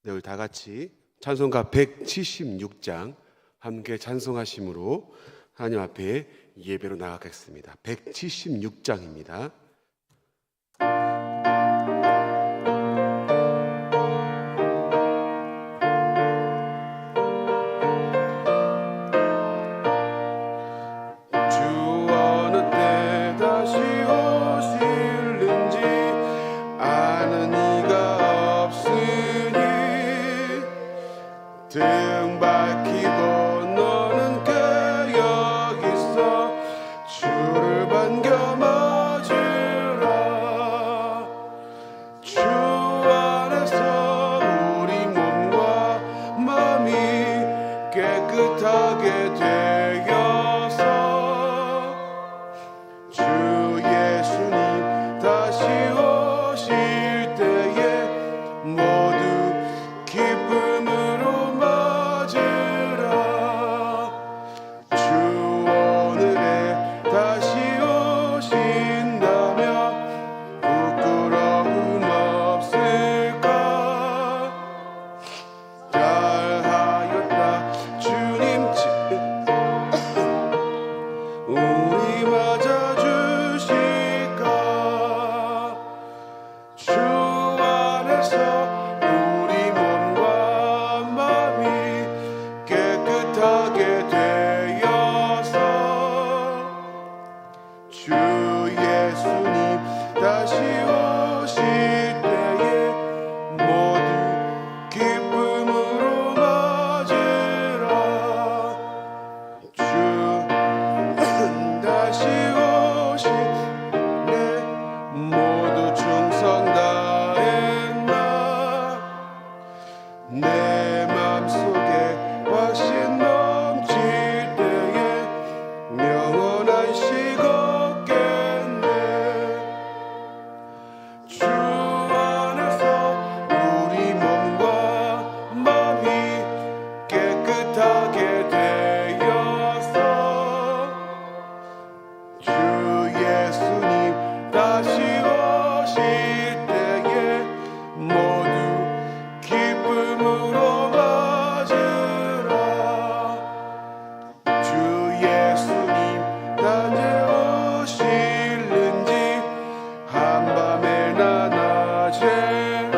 네, 우리 다 같이 찬송가 176장 함께 찬송하심으로 하나님 앞에 예배로 나아가겠습니다. 176장입니다. 등 밝히고 너는 그 여기서 주를 반겨 맞으라. 주 안에서 우리 몸과 마음이 깨끗하게 되어서 주 예수님 다시 오실 때에 모두 기쁨으로 내 맘속에 확신 넘칠 때에 영원한 식 없겠네. 주 안에서 우리 몸과 마음이 깨끗하게 되어서 주 예수님 다시 오실 때에 모두 기쁨으로 맞으라. 주 예수님 언제 오실는지 한밤에나 낮에나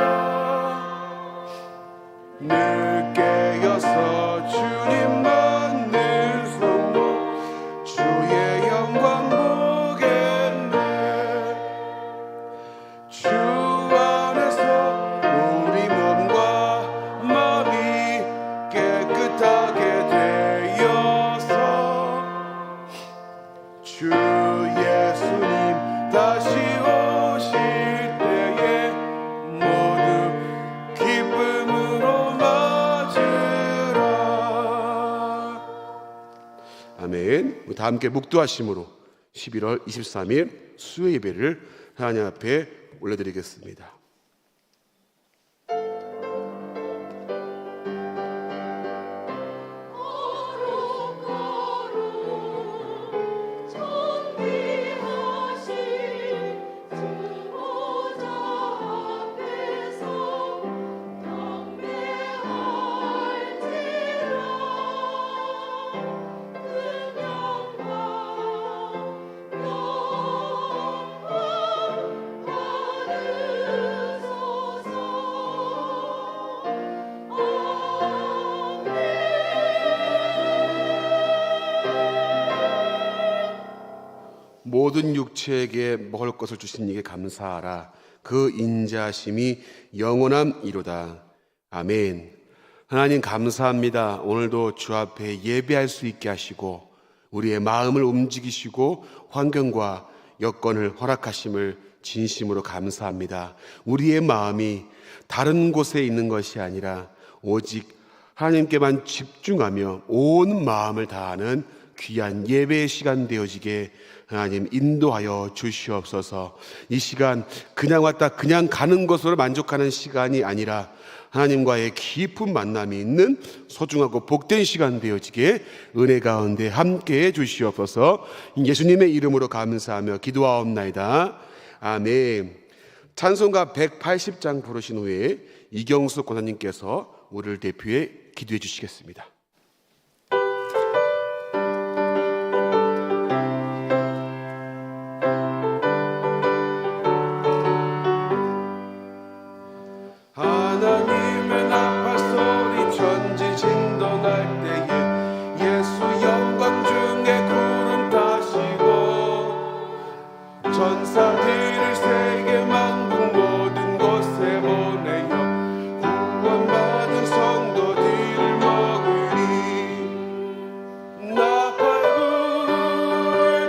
늘 깨어서 주님 만는 손목 주의 영광 보겠네. 주 안에서 우리 몸과 마음이 깨끗하게 되어서 주 예수님 다시 오실 때에 모두 기쁨으로 맞으라. 아멘. 우리 다 함께 묵도하심으로 11월 23일 수요 예배를 하나님 앞에 올려드리겠습니다. 모든 육체에게 먹을 것을 주신 이에게 감사하라. 그 인자하심이 영원함이로다. 아멘. 하나님 감사합니다. 오늘도 주 앞에 예배할 수 있게 하시고 우리의 마음을 움직이시고 환경과 여건을 허락하심을 진심으로 감사합니다. 우리의 마음이 다른 곳에 있는 것이 아니라 오직 하나님께만 집중하며 온 마음을 다하는 귀한 예배의 시간 되어지게 하나님 인도하여 주시옵소서. 이 시간 그냥 왔다 그냥 가는 것으로 만족하는 시간이 아니라 하나님과의 깊은 만남이 있는 소중하고 복된 시간 되어지게 은혜 가운데 함께해 주시옵소서. 예수님의 이름으로 감사하며 기도하옵나이다. 아멘. 찬송가 180장 부르신 후에 이경수 권사님께서 우리를 대표해 기도해 주시겠습니다. 하나님의 나팔 소리 천지진도 날 때에 예수 영광 중에 구름 타시고 전사들을 세계 만국 모든 곳에 보내어 구원받은 성도들을 먹으리. 나팔 불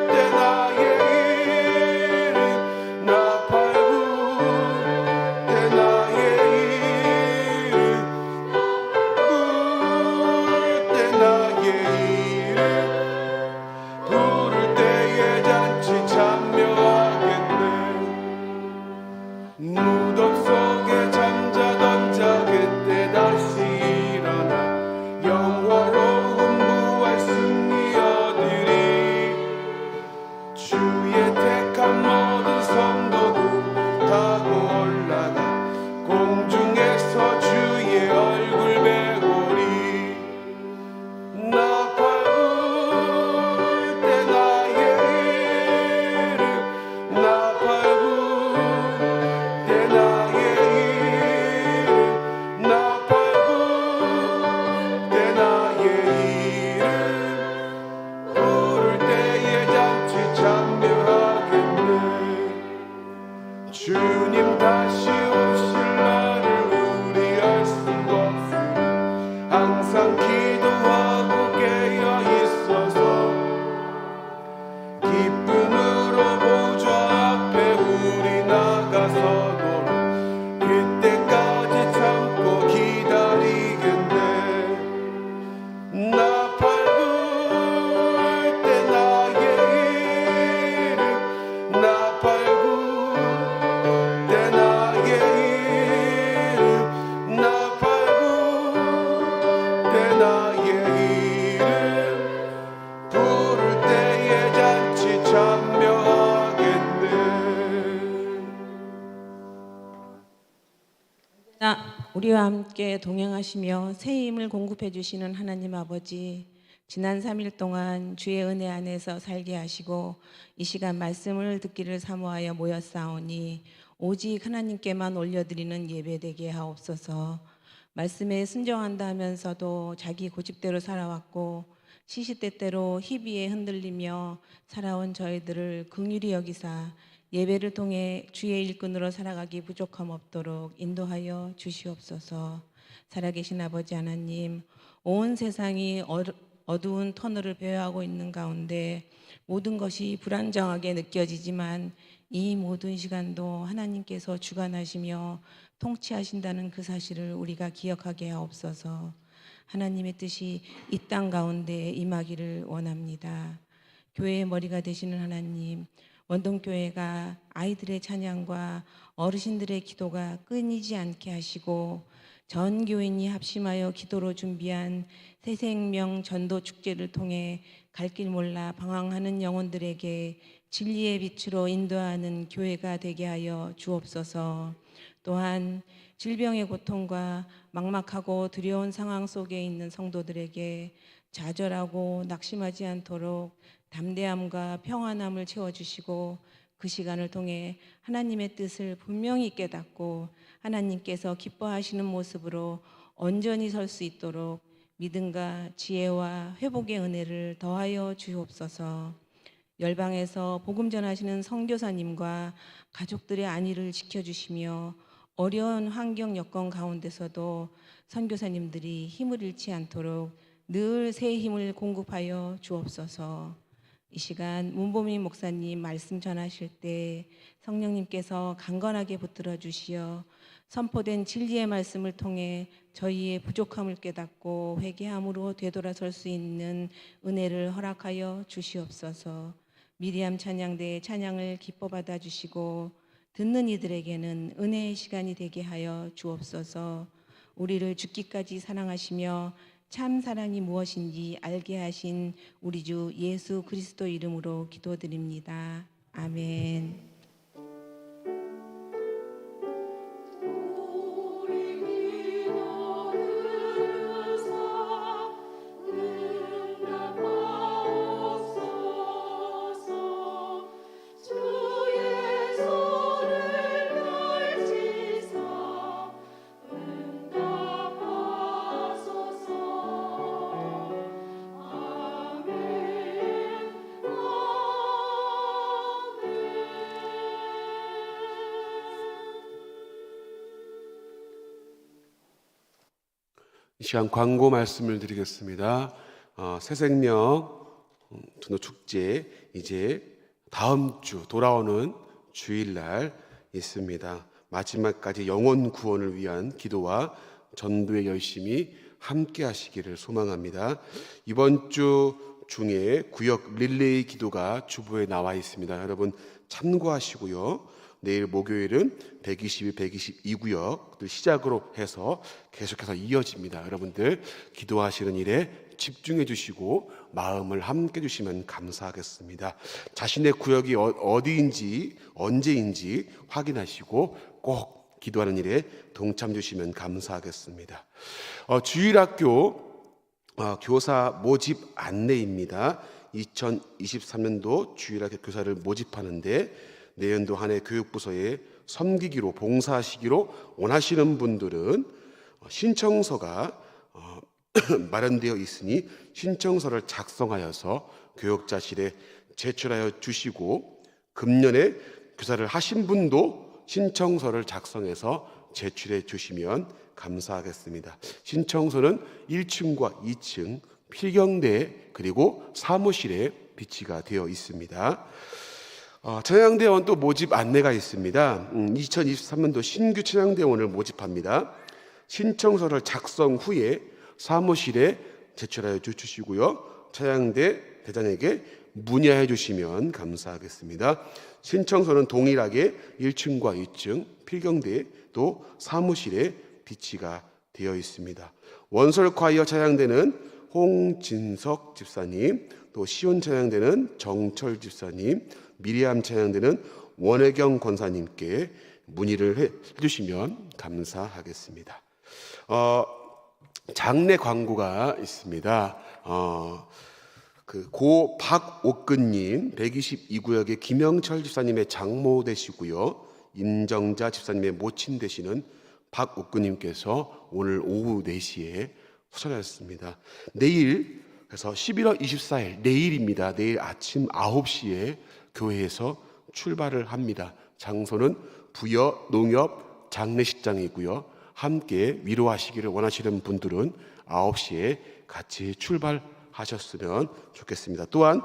때 나의 이름 나팔 불 때 나의 부를 때에 잔치 참여하겠네. 무덤 속에 잠자던 자 그때 다시 일어나 영화로운 부활 승리 얻으리. 주의 택한 모든 성도들 타고 올라가 공중에서 주의 얼굴 배우리. 나팔 불 때 나의 이름 나팔 불 때 나의 이름 나팔 불 때 나의 이름 부를 때에 잔치 참여하겠네. 주님 다시 오실 날을 우리 알 수가 없으니 항상 기도하고 깨어 있어서 기쁨으로 보좌 앞에 우리 나가서도록 그때까지 참고 기다리겠네. 나팔 불 때 나의 이름 나팔 불 때 나의 이름 나팔 불 때 나의 이름 부를 때에 잔치 참여하겠네. 우리와 함께 동행하시며 새 힘을 공급해 주시는 하나님 아버지, 지난 3일 동안 주의 은혜 안에서 살게 하시고 이 시간 말씀을 듣기를 사모하여 모였사오니 오직 하나님께만 올려드리는 예배되게 하옵소서. 말씀에 순종한다 하면서도 자기 고집대로 살아왔고 시시때때로 희비에 흔들리며 살아온 저희들을 긍휼히 여기사 예배를 통해 주의 일꾼으로 살아가기 부족함 없도록 인도하여 주시옵소서. 살아계신 아버지 하나님, 온 세상이 어두운 터널을 배회하고 있는 가운데 모든 것이 불안정하게 느껴지지만 이 모든 시간도 하나님께서 주관하시며 통치하신다는 그 사실을 우리가 기억하게 하옵소서. 하나님의 뜻이 이 땅 가운데 임하기를 원합니다. 교회의 머리가 되시는 하나님, 원동교회가 아이들의 찬양과 어르신들의 기도가 끊이지 않게 하시고 전 교인이 합심하여 기도로 준비한 새생명 전도 축제를 통해 갈 길 몰라 방황하는 영혼들에게 진리의 빛으로 인도하는 교회가 되게 하여 주옵소서. 또한 질병의 고통과 막막하고 두려운 상황 속에 있는 성도들에게 좌절하고 낙심하지 않도록 담대함과 평안함을 채워주시고 그 시간을 통해 하나님의 뜻을 분명히 깨닫고 하나님께서 기뻐하시는 모습으로 온전히 설 수 있도록 믿음과 지혜와 회복의 은혜를 더하여 주옵소서. 열방에서 복음 전하시는 선교사님과 가족들의 안위를 지켜주시며 어려운 환경 여건 가운데서도 선교사님들이 힘을 잃지 않도록 늘 새 힘을 공급하여 주옵소서. 이 시간 문보민 목사님 말씀 전하실 때 성령님께서 강건하게 붙들어 주시어 선포된 진리의 말씀을 통해 저희의 부족함을 깨닫고 회개함으로 되돌아설 수 있는 은혜를 허락하여 주시옵소서. 미리암 찬양대의 찬양을 기뻐 받아 주시고 듣는 이들에게는 은혜의 시간이 되게 하여 주옵소서. 우리를 죽기까지 사랑하시며 참 사랑이 무엇인지 알게 하신 우리 주 예수 그리스도 이름으로 기도드립니다. 아멘. 이 시간 광고 말씀을 드리겠습니다. 새생명 전도 축제 이제 다음 주 돌아오는 주일날 있습니다. 마지막까지 영혼 구원을 위한 기도와 전도에 열심히 함께 하시기를 소망합니다. 이번 주 중에 구역 릴레이 기도가 주보에 나와 있습니다. 여러분 참고하시고요. 내일 목요일은 122, 122구역들 시작으로 해서 계속해서 이어집니다. 여러분들 기도하시는 일에 집중해 주시고 마음을 함께 주시면 감사하겠습니다. 자신의 구역이 어디인지 언제인지 확인하시고 꼭 기도하는 일에 동참 주시면 감사하겠습니다. 주일학교 교사 모집 안내입니다. 2023년도 주일학교 교사를 모집하는데 내년도 한 해 교육부서에 섬기기로 봉사하시기로 원하시는 분들은 신청서가 마련되어 있으니 신청서를 작성하여서 교육자실에 제출하여 주시고 금년에 교사를 하신 분도 신청서를 작성해서 제출해 주시면 감사하겠습니다. 신청서는 1층과 2층 필경대 그리고 사무실에 비치가 되어 있습니다. 찬양대원 또 모집 안내가 있습니다. 2023년도 신규 찬양대원을 모집합니다. 신청서를 작성 후에 사무실에 제출하여 주시고요. 찬양대 대장에게 문의해 주시면 감사하겠습니다. 신청서는 동일하게 1층과 2층 필경대 또 사무실에 비치가 되어 있습니다. 원솔콰이어 찬양대는 홍진석 집사님, 또 시온 찬양대는 정철 집사님, 미리암 찬양대는 원혜경 권사님께 문의를 해 주시면 감사하겠습니다. 장례 광고가 있습니다. 고 박옥근님 122구역의 김영철 집사님의 장모 되시고요. 임정자 집사님의 모친 되시는 박옥근님께서 오늘 오후 4시에 소천하셨습니다. 내일 그래서 11월 24일 내일입니다. 내일 아침 9시에 교회에서 출발을 합니다. 장소는 부여 농협 장례식장이고요. 함께 위로하시기를 원하시는 분들은 9시에 같이 출발하셨으면 좋겠습니다. 또한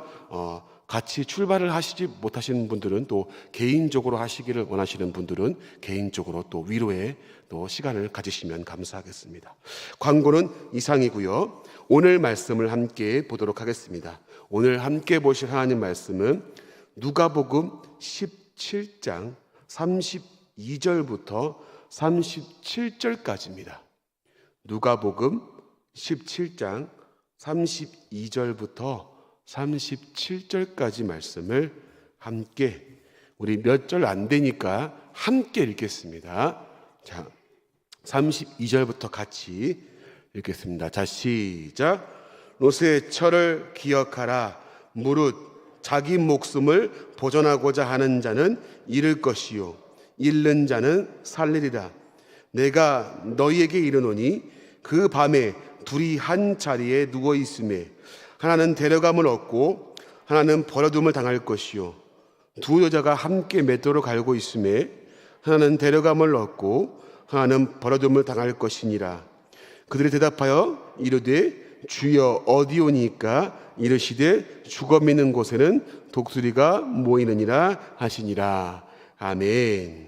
같이 출발을 하시지 못하시는 분들은 또 개인적으로 하시기를 원하시는 분들은 개인적으로 또 위로의 또 시간을 가지시면 감사하겠습니다. 광고는 이상이고요. 오늘 말씀을 함께 보도록 하겠습니다. 오늘 함께 보실 하나님 말씀은 누가복음 17장 32절부터 37절까지입니다. 누가복음 17장 32절부터 37절까지 말씀을 함께 우리 몇 절 안 되니까 함께 읽겠습니다. 자, 32절부터 같이 읽겠습니다. 자, 시작. 롯의 철을 기억하라. 무릇 자기 목숨을 보존하고자 하는 자는 잃을 것이요 잃는 자는 살리리라. 내가 너희에게 이르노니 그 밤에 둘이 한 자리에 누워 있음에 하나는 데려감을 얻고 하나는 버려둠을 당할 것이요 두 여자가 함께 맷돌을 갈고 있음에 하나는 데려감을 얻고 하나는 버려둠을 당할 것이니라. 그들이 대답하여 이르되 주여 어디오니까? 이르시되 죽어 있는 곳에는 독수리가 모이느니라 하시니라. 아멘.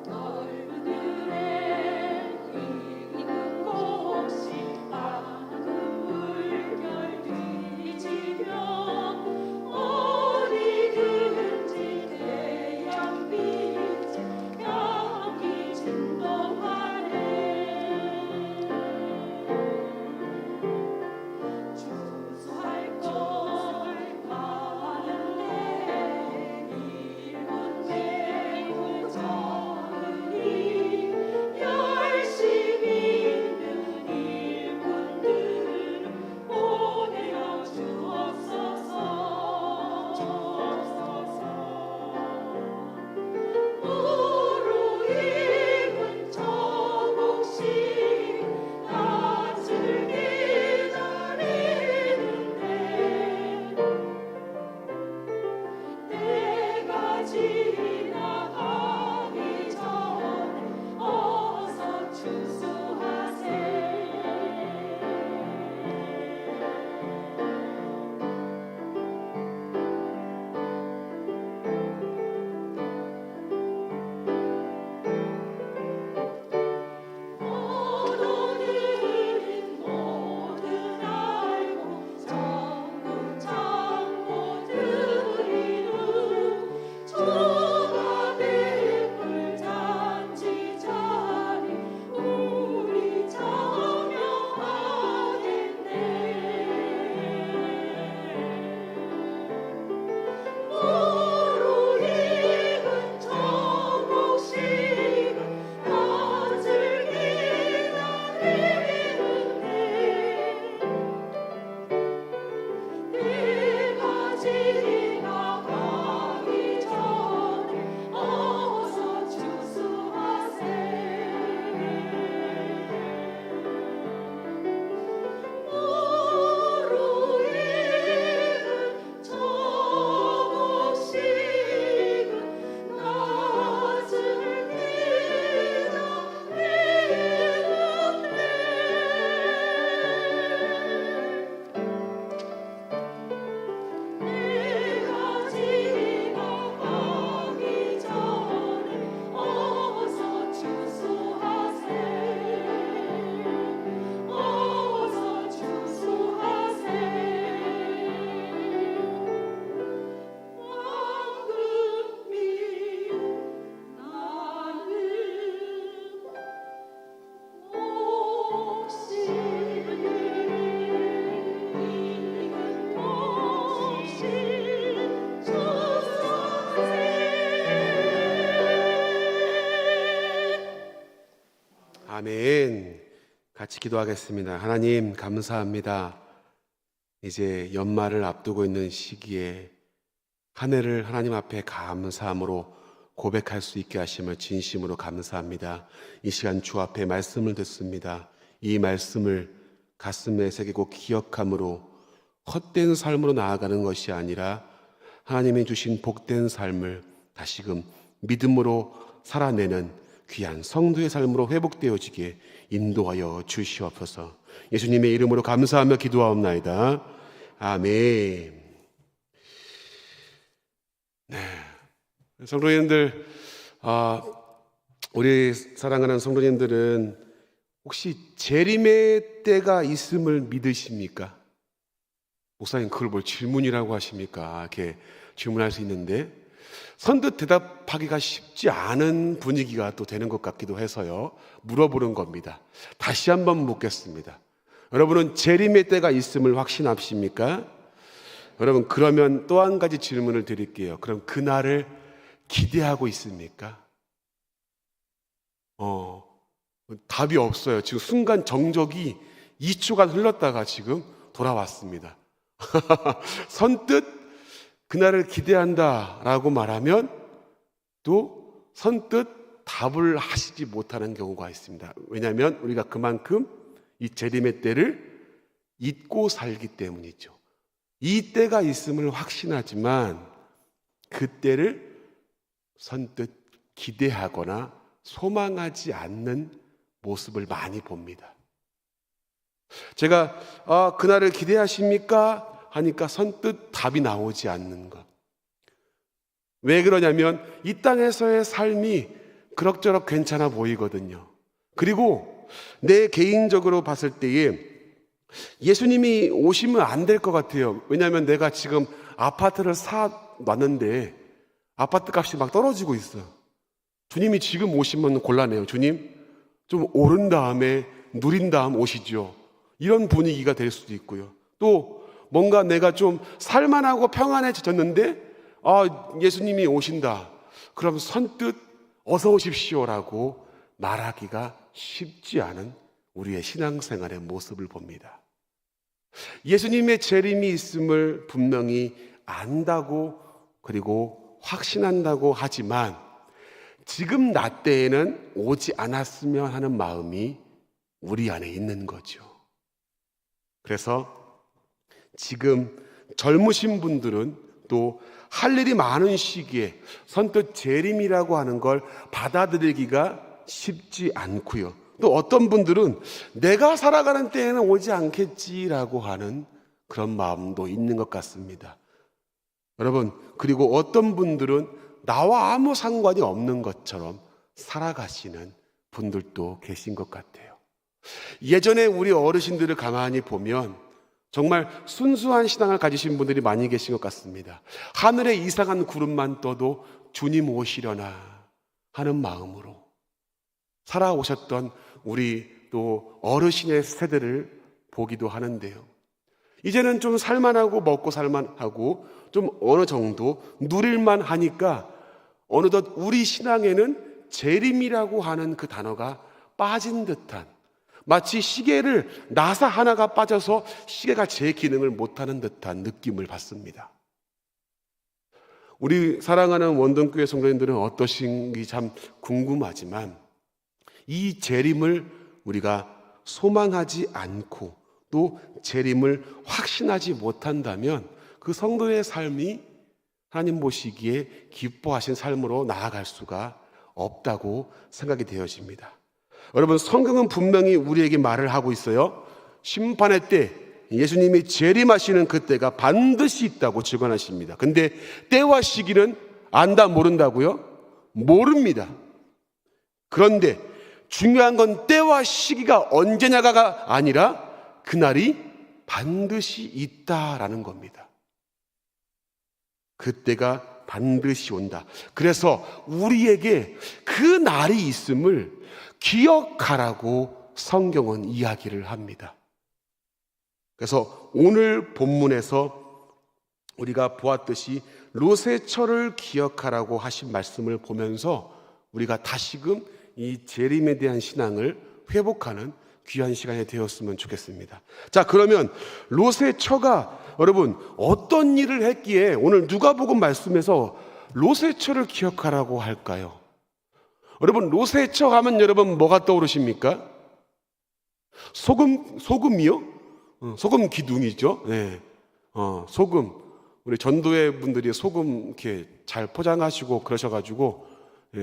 넓은 들에 있는 곳이 아그 물결 뒤지며 아멘. 같이 기도하겠습니다. 하나님 감사합니다. 이제 연말을 앞두고 있는 시기에 한 해를 하나님 앞에 감사함으로 고백할 수 있게 하심을 진심으로 감사합니다. 이 시간 주 앞에 말씀을 듣습니다. 이 말씀을 가슴에 새기고 기억함으로 헛된 삶으로 나아가는 것이 아니라 하나님이 주신 복된 삶을 다시금 믿음으로 살아내는 귀한 성도의 삶으로 회복되어지게 인도하여 주시옵소서. 예수님의 이름으로 감사하며 기도하옵나이다. 아멘. 네, 성도님들, 우리 사랑하는 성도님들은 혹시 재림의 때가 있음을 믿으십니까? 목사님, 그걸 뭘 질문이라고 하십니까? 이렇게 질문할 수 있는데 선뜻 대답하기가 쉽지 않은 분위기가 또 되는 것 같기도 해서요, 물어보는 겁니다. 다시 한번 묻겠습니다. 여러분은 재림의 때가 있음을 확신하십니까? 여러분, 그러면 또 한 가지 질문을 드릴게요. 그럼 그날을 기대하고 있습니까? 답이 없어요. 지금 순간 정적이 2초간 흘렀다가 지금 돌아왔습니다. 선뜻 그날을 기대한다라고 말하면 또 선뜻 답을 하시지 못하는 경우가 있습니다. 왜냐하면 우리가 그만큼 이 재림의 때를 잊고 살기 때문이죠. 이 때가 있음을 확신하지만 그 때를 선뜻 기대하거나 소망하지 않는 모습을 많이 봅니다. 제가 그날을 기대하십니까? 하니까 선뜻 답이 나오지 않는 것. 왜 그러냐면 이 땅에서의 삶이 그럭저럭 괜찮아 보이거든요. 그리고 내 개인적으로 봤을 때에 예수님이 오시면 안 될 것 같아요. 왜냐하면 내가 지금 아파트를 사놨는데 아파트 값이 막 떨어지고 있어요. 주님이 지금 오시면 곤란해요. 주님, 좀 오른 다음에 누린 다음 오시죠. 이런 분위기가 될 수도 있고요. 또 뭔가 내가 좀 살만하고 평안해졌는데 예수님이 오신다. 그럼 선뜻 어서 오십시오라고 말하기가 쉽지 않은 우리의 신앙생활의 모습을 봅니다. 예수님의 재림이 있음을 분명히 안다고 그리고 확신한다고 하지만 지금 나 때에는 오지 않았으면 하는 마음이 우리 안에 있는 거죠. 그래서 지금 젊으신 분들은 또 할 일이 많은 시기에 선뜻 재림이라고 하는 걸 받아들이기가 쉽지 않고요. 또 어떤 분들은 내가 살아가는 때에는 오지 않겠지라고 하는 그런 마음도 있는 것 같습니다. 여러분, 그리고 어떤 분들은 나와 아무 상관이 없는 것처럼 살아가시는 분들도 계신 것 같아요. 예전에 우리 어르신들을 가만히 보면 정말 순수한 신앙을 가지신 분들이 많이 계신 것 같습니다. 하늘에 이상한 구름만 떠도 주님 오시려나 하는 마음으로 살아오셨던 우리 또 어르신의 세대를 보기도 하는데요. 이제는 좀 살만하고 먹고 살만하고 좀 어느 정도 누릴만 하니까 어느덧 우리 신앙에는 재림이라고 하는 그 단어가 빠진 듯한, 마치 시계를 나사 하나가 빠져서 시계가 제 기능을 못하는 듯한 느낌을 받습니다. 우리 사랑하는 원동교회 성도님들은 어떠신지 참 궁금하지만 이 재림을 우리가 소망하지 않고 또 재림을 확신하지 못한다면 그 성도의 삶이 하나님 보시기에 기뻐하신 삶으로 나아갈 수가 없다고 생각이 되어집니다. 여러분, 성경은 분명히 우리에게 말을 하고 있어요. 심판의 때, 예수님이 재림하시는 그때가 반드시 있다고 증언하십니다. 근데 때와 시기는 안다 모른다고요? 모릅니다. 그런데 중요한 건 때와 시기가 언제냐가 아니라 그날이 반드시 있다라는 겁니다. 그때가 반드시 온다. 그래서 우리에게 그 날이 있음을 기억하라고 성경은 이야기를 합니다. 그래서 오늘 본문에서 우리가 보았듯이 롯의 기억하라고 하신 말씀을 보면서 우리가 다시금 이 재림에 대한 신앙을 회복하는 귀한 시간이 되었으면 좋겠습니다. 자, 그러면 롯의 처가 여러분 어떤 일을 했기에 오늘 누가복음 말씀에서 롯의 처를 기억하라고 할까요? 여러분 롯의 처 하면 여러분 뭐가 떠오르십니까? 소금이요? 소금 기둥이죠. 네. 소금. 우리 전도회 분들이 소금 이렇게 잘 포장하시고 그러셔가지고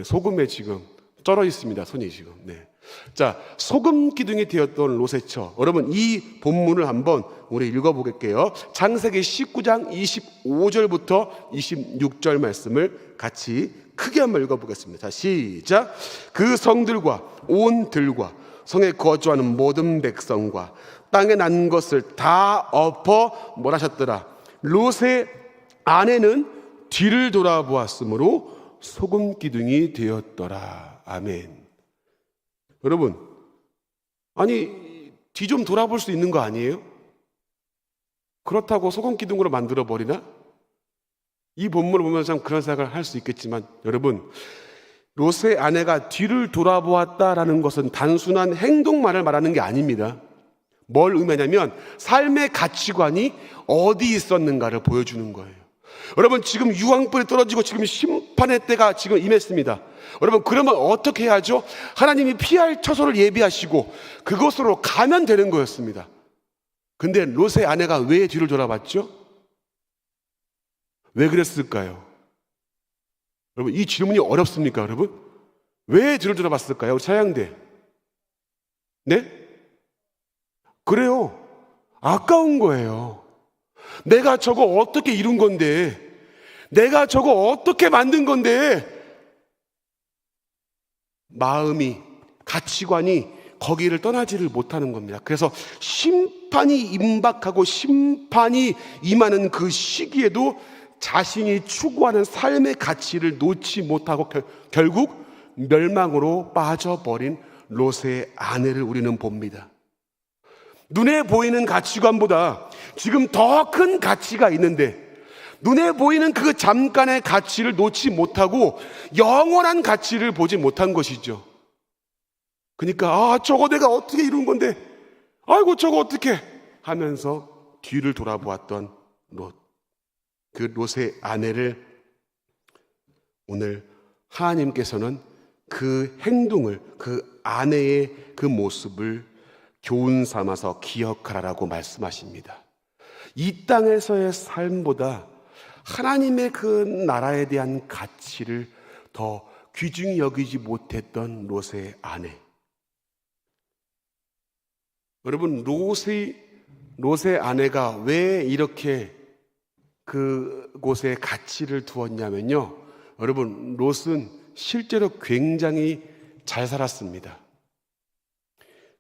소금에 지금 쩔어 있습니다. 손이 지금. 네. 자, 소금 기둥이 되었던 롯의 처. 여러분 이 본문을 한번 우리 읽어보겠게요. 창세기 19장 25절부터 26절 말씀을 같이 크게 한번 읽어보겠습니다. 자, 시작. 그 성들과 온 들과 성에 거주하는 모든 백성과 땅에 난 것을 다 엎어 몰아셨더라. 롯의 아내는 뒤를 돌아보았으므로 소금 기둥이 되었더라. 아멘. 여러분, 아니 뒤 좀 돌아볼 수 있는 거 아니에요? 그렇다고 소금 기둥으로 만들어 버리나? 이 본문을 보면서 참 그런 생각을 할 수 있겠지만 여러분, 롯의 아내가 뒤를 돌아보았다라는 것은 단순한 행동만을 말하는 게 아닙니다. 뭘 의미하냐면 삶의 가치관이 어디 있었는가를 보여주는 거예요. 여러분 지금 유황불이 떨어지고 지금 심판의 때가 지금 임했습니다. 여러분 그러면 어떻게 해야죠? 하나님이 피할 처소를 예비하시고 그곳으로 가면 되는 거였습니다. 근데 롯의 아내가 왜 뒤를 돌아봤죠? 왜 그랬을까요? 여러분 이 질문이 어렵습니까 여러분? 왜 뒤를 돌아봤을까요? 우리 차양대. 네? 그래요. 아까운 거예요. 내가 저거 어떻게 이룬 건데, 내가 저거 어떻게 만든 건데, 마음이, 가치관이 거기를 떠나지를 못하는 겁니다. 그래서 심판이 임박하고 심판이 임하는 그 시기에도 자신이 추구하는 삶의 가치를 놓지 못하고 결국 멸망으로 빠져버린 롯의 아내를 우리는 봅니다. 눈에 보이는 가치관보다 지금 더 큰 가치가 있는데 눈에 보이는 그 잠깐의 가치를 놓지 못하고 영원한 가치를 보지 못한 것이죠. 그러니까 저거 내가 어떻게 이룬 건데 아이고 저거 어떻게 하면서 뒤를 돌아보았던 롯. 그 롯의 아내를 오늘 하나님께서는 그 행동을 그 아내의 그 모습을 교훈 삼아서 기억하라고 말씀하십니다. 이 땅에서의 삶보다 하나님의 그 나라에 대한 가치를 더 귀중히 여기지 못했던 롯의 아내. 여러분 롯의 아내가 왜 이렇게 그곳에 가치를 두었냐면요, 여러분 롯은 실제로 굉장히 잘 살았습니다.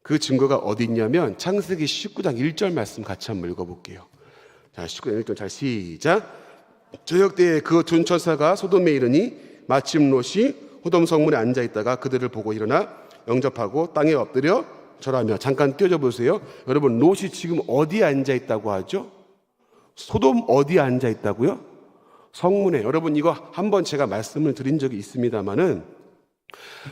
그 증거가 어디 있냐면 창세기 19장 1절 말씀 같이 한번 읽어볼게요. 자, 19장 1절 잘 시작. 저녁 때에 그 두 천사가 소돔에 이르니 마침 롯이 소돔 성문에 앉아있다가 그들을 보고 일어나 영접하고 땅에 엎드려 절하며. 잠깐 띄워줘 보세요. 여러분 롯이 지금 어디에 앉아있다고 하죠? 소돔 어디에 앉아있다고요? 성문에. 여러분 이거 한번 제가 말씀을 드린 적이 있습니다마는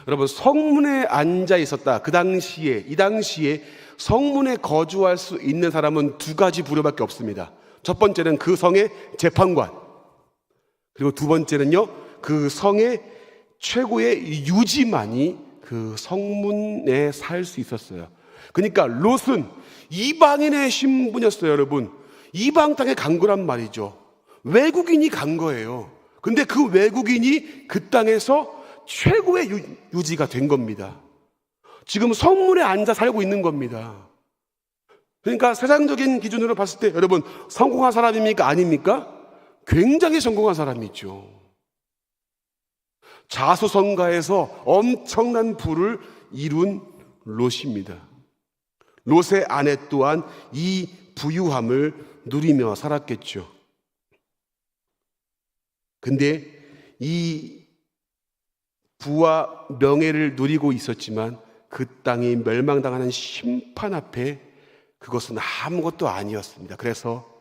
여러분 성문에 앉아 있었다. 이 당시에 성문에 거주할 수 있는 사람은 두 가지 부류밖에 없습니다. 첫 번째는 그 성의 재판관, 그리고 두 번째는요 그 성의 최고의 유지만이 그 성문에 살 수 있었어요. 그러니까 롯은 이방인의 신분이었어요. 여러분 이방 땅에 간 거란 말이죠. 외국인이 간 거예요. 근데 그 외국인이 그 땅에서 최고의 유지가 된 겁니다. 지금 성문에 앉아 살고 있는 겁니다. 그러니까 세상적인 기준으로 봤을 때 여러분 성공한 사람입니까? 아닙니까? 굉장히 성공한 사람이죠. 자수성가해서 엄청난 부를 이룬 롯입니다. 롯의 아내 또한 이 부유함을 누리며 살았겠죠. 근데 이 부와 명예를 누리고 있었지만 그 땅이 멸망당하는 심판 앞에 그것은 아무것도 아니었습니다. 그래서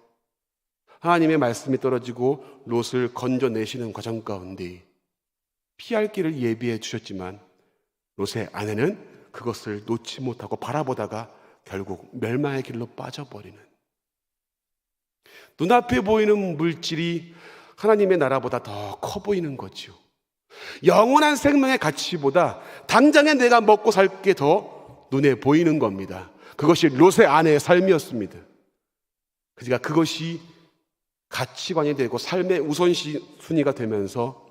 하나님의 말씀이 떨어지고 롯을 건져내시는 과정 가운데 피할 길을 예비해 주셨지만 롯의 아내는 그것을 놓지 못하고 바라보다가 결국 멸망의 길로 빠져버리는, 눈앞에 보이는 물질이 하나님의 나라보다 더 커 보이는 거죠. 영원한 생명의 가치보다 당장에 내가 먹고 살 게 더 눈에 보이는 겁니다. 그것이 롯의 아내의 삶이었습니다. 그러니까 그것이 가치관이 되고 삶의 우선순위가 되면서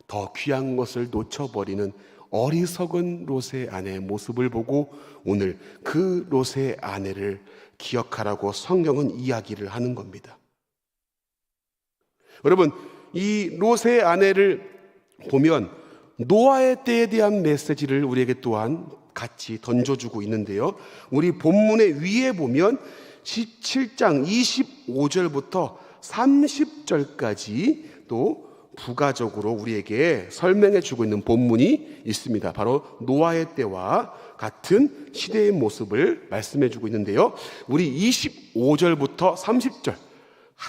더 귀한 것을 놓쳐버리는 어리석은 롯의 아내의 모습을 보고 오늘 그 롯의 아내를 기억하라고 성경은 이야기를 하는 겁니다. 여러분, 이 롯의 아내를 보면 노아의 때에 대한 메시지를 우리에게 또한 같이 던져주고 있는데요. 우리 본문의 위에 보면 17장 25절부터 30절까지 또 부가적으로 우리에게 설명해 주고 있는 본문이 있습니다. 바로 노아의 때와 같은 시대의 모습을 말씀해 주고 있는데요. 우리 25절부터 30절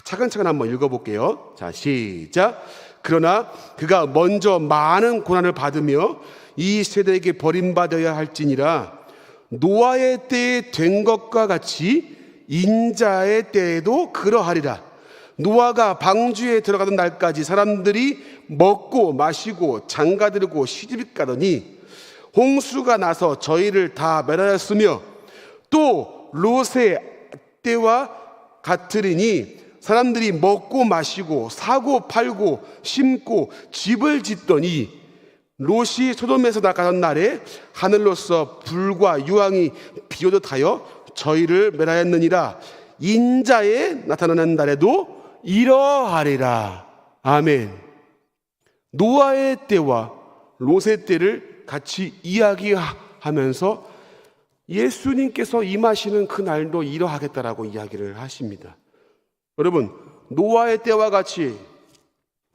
차근차근 한번 읽어볼게요. 자, 시작. 그러나 그가 먼저 많은 고난을 받으며 이 세대에게 버림받아야 할지니라. 노아의 때에 된 것과 같이 인자의 때에도 그러하리라. 노아가 방주에 들어가던 날까지 사람들이 먹고 마시고 장가들고 시집가더니 홍수가 나서 저희를 다 멸하였으며 또 롯의 때와 같으리니 사람들이 먹고 마시고 사고 팔고 심고 집을 짓더니 롯이 소돔에서 나가던 날에 하늘로서 불과 유황이 비오듯 하여 저희를 멸하였느니라. 인자에 나타나는 날에도 이러하리라. 아멘. 노아의 때와 롯의 때를 같이 이야기하면서 예수님께서 임하시는 그 날도 이러하겠다라고 이야기를 하십니다. 여러분, 노아의 때와 같이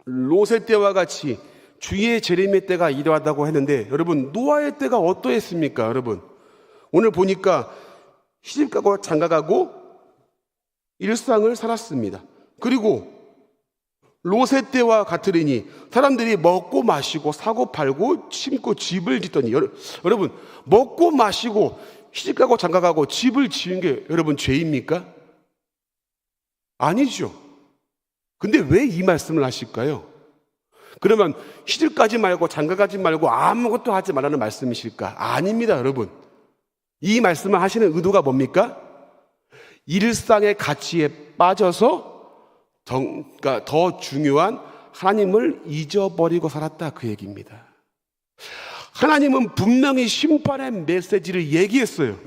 롯의 때와 같이 주의 재림의 때가 이러하다고 했는데, 여러분, 노아의 때가 어떠했습니까? 여러분, 오늘 보니까 시집가고 장가가고 일상을 살았습니다. 그리고 롯의 때와 같으리니 사람들이 먹고 마시고 사고 팔고 심고 집을 짓더니, 여러분, 먹고 마시고 시집가고 장가가고 집을 지은 게 여러분 죄입니까? 아니죠. 근데 왜 이 말씀을 하실까요? 그러면 시집가지 말고 장가가지 말고 아무것도 하지 말라는 말씀이실까? 아닙니다, 여러분. 이 말씀을 하시는 의도가 뭡니까? 일상의 가치에 빠져서 그러니까 더 중요한 하나님을 잊어버리고 살았다, 그 얘기입니다. 하나님은 분명히 심판의 메시지를 얘기했어요.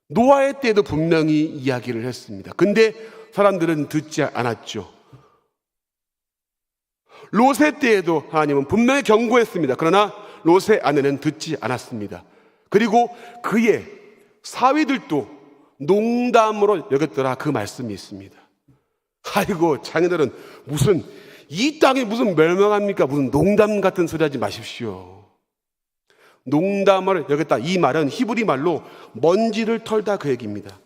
노아의 때도 분명히 이야기를 했습니다. 근데 사람들은 듣지 않았죠. 롯의 때에도 하나님은 분명히 경고했습니다. 그러나 롯의 아내는 듣지 않았습니다. 그리고 그의 사위들도 농담으로 여겼더라, 그 말씀이 있습니다. 아이고, 자녀들은 무슨 이 땅이 무슨 멸망합니까? 무슨 농담 같은 소리 하지 마십시오. 농담을 여겼다, 이 말은 히브리 말로 먼지를 털다, 그 얘기입니다.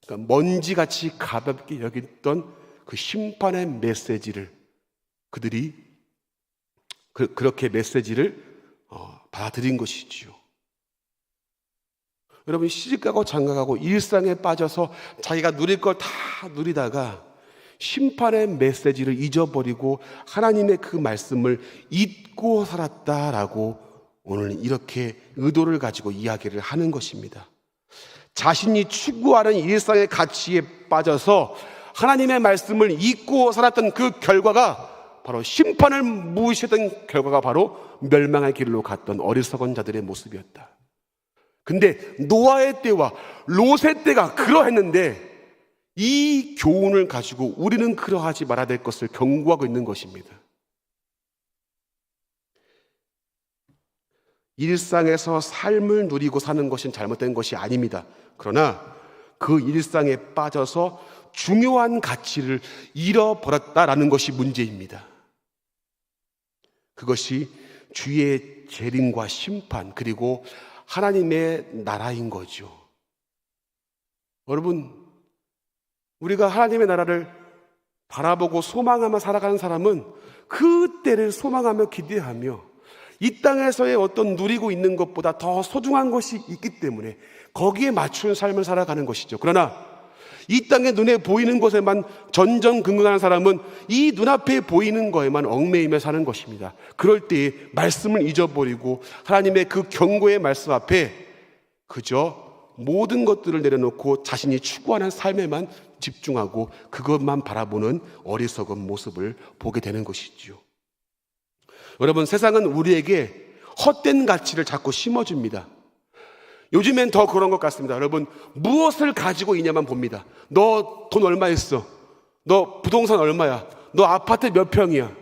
그러니까 먼지같이 가볍게 여겼던 그 심판의 메시지를 그들이 그렇게 메시지를 받아들인 것이지요. 여러분, 시집가고 장가가고 일상에 빠져서 자기가 누릴 걸 다 누리다가 심판의 메시지를 잊어버리고 하나님의 그 말씀을 잊고 살았다라고 오늘 이렇게 의도를 가지고 이야기를 하는 것입니다. 자신이 추구하는 일상의 가치에 빠져서 하나님의 말씀을 잊고 살았던 그 결과가 바로 심판을 무시했던 결과가 바로 멸망의 길로 갔던 어리석은 자들의 모습이었다. 근데 노아의 때와 롯의 때가 그러했는데 이 교훈을 가지고 우리는 그러하지 말아야 될 것을 경고하고 있는 것입니다. 일상에서 삶을 누리고 사는 것은 잘못된 것이 아닙니다. 그러나 그 일상에 빠져서 중요한 가치를 잃어버렸다라는 것이 문제입니다. 그것이 주의 재림과 심판, 그리고 하나님의 나라인 거죠. 여러분, 우리가 하나님의 나라를 바라보고 소망하며 살아가는 사람은 그 때를 소망하며 기대하며 이 땅에서의 어떤 누리고 있는 것보다 더 소중한 것이 있기 때문에 거기에 맞춘 삶을 살아가는 것이죠. 그러나 이 땅에 눈에 보이는 것에만 전전긍긍하는 사람은 이 눈앞에 보이는 거에만 얽매이며 사는 것입니다. 그럴 때 말씀을 잊어버리고 하나님의 그 경고의 말씀 앞에 그저 모든 것들을 내려놓고 자신이 추구하는 삶에만 집중하고 그것만 바라보는 어리석은 모습을 보게 되는 것이지요. 여러분, 세상은 우리에게 헛된 가치를 자꾸 심어줍니다. 요즘엔 더 그런 것 같습니다. 여러분, 무엇을 가지고 있냐만 봅니다. 너 돈 얼마 있어? 너 부동산 얼마야? 너 아파트 몇 평이야?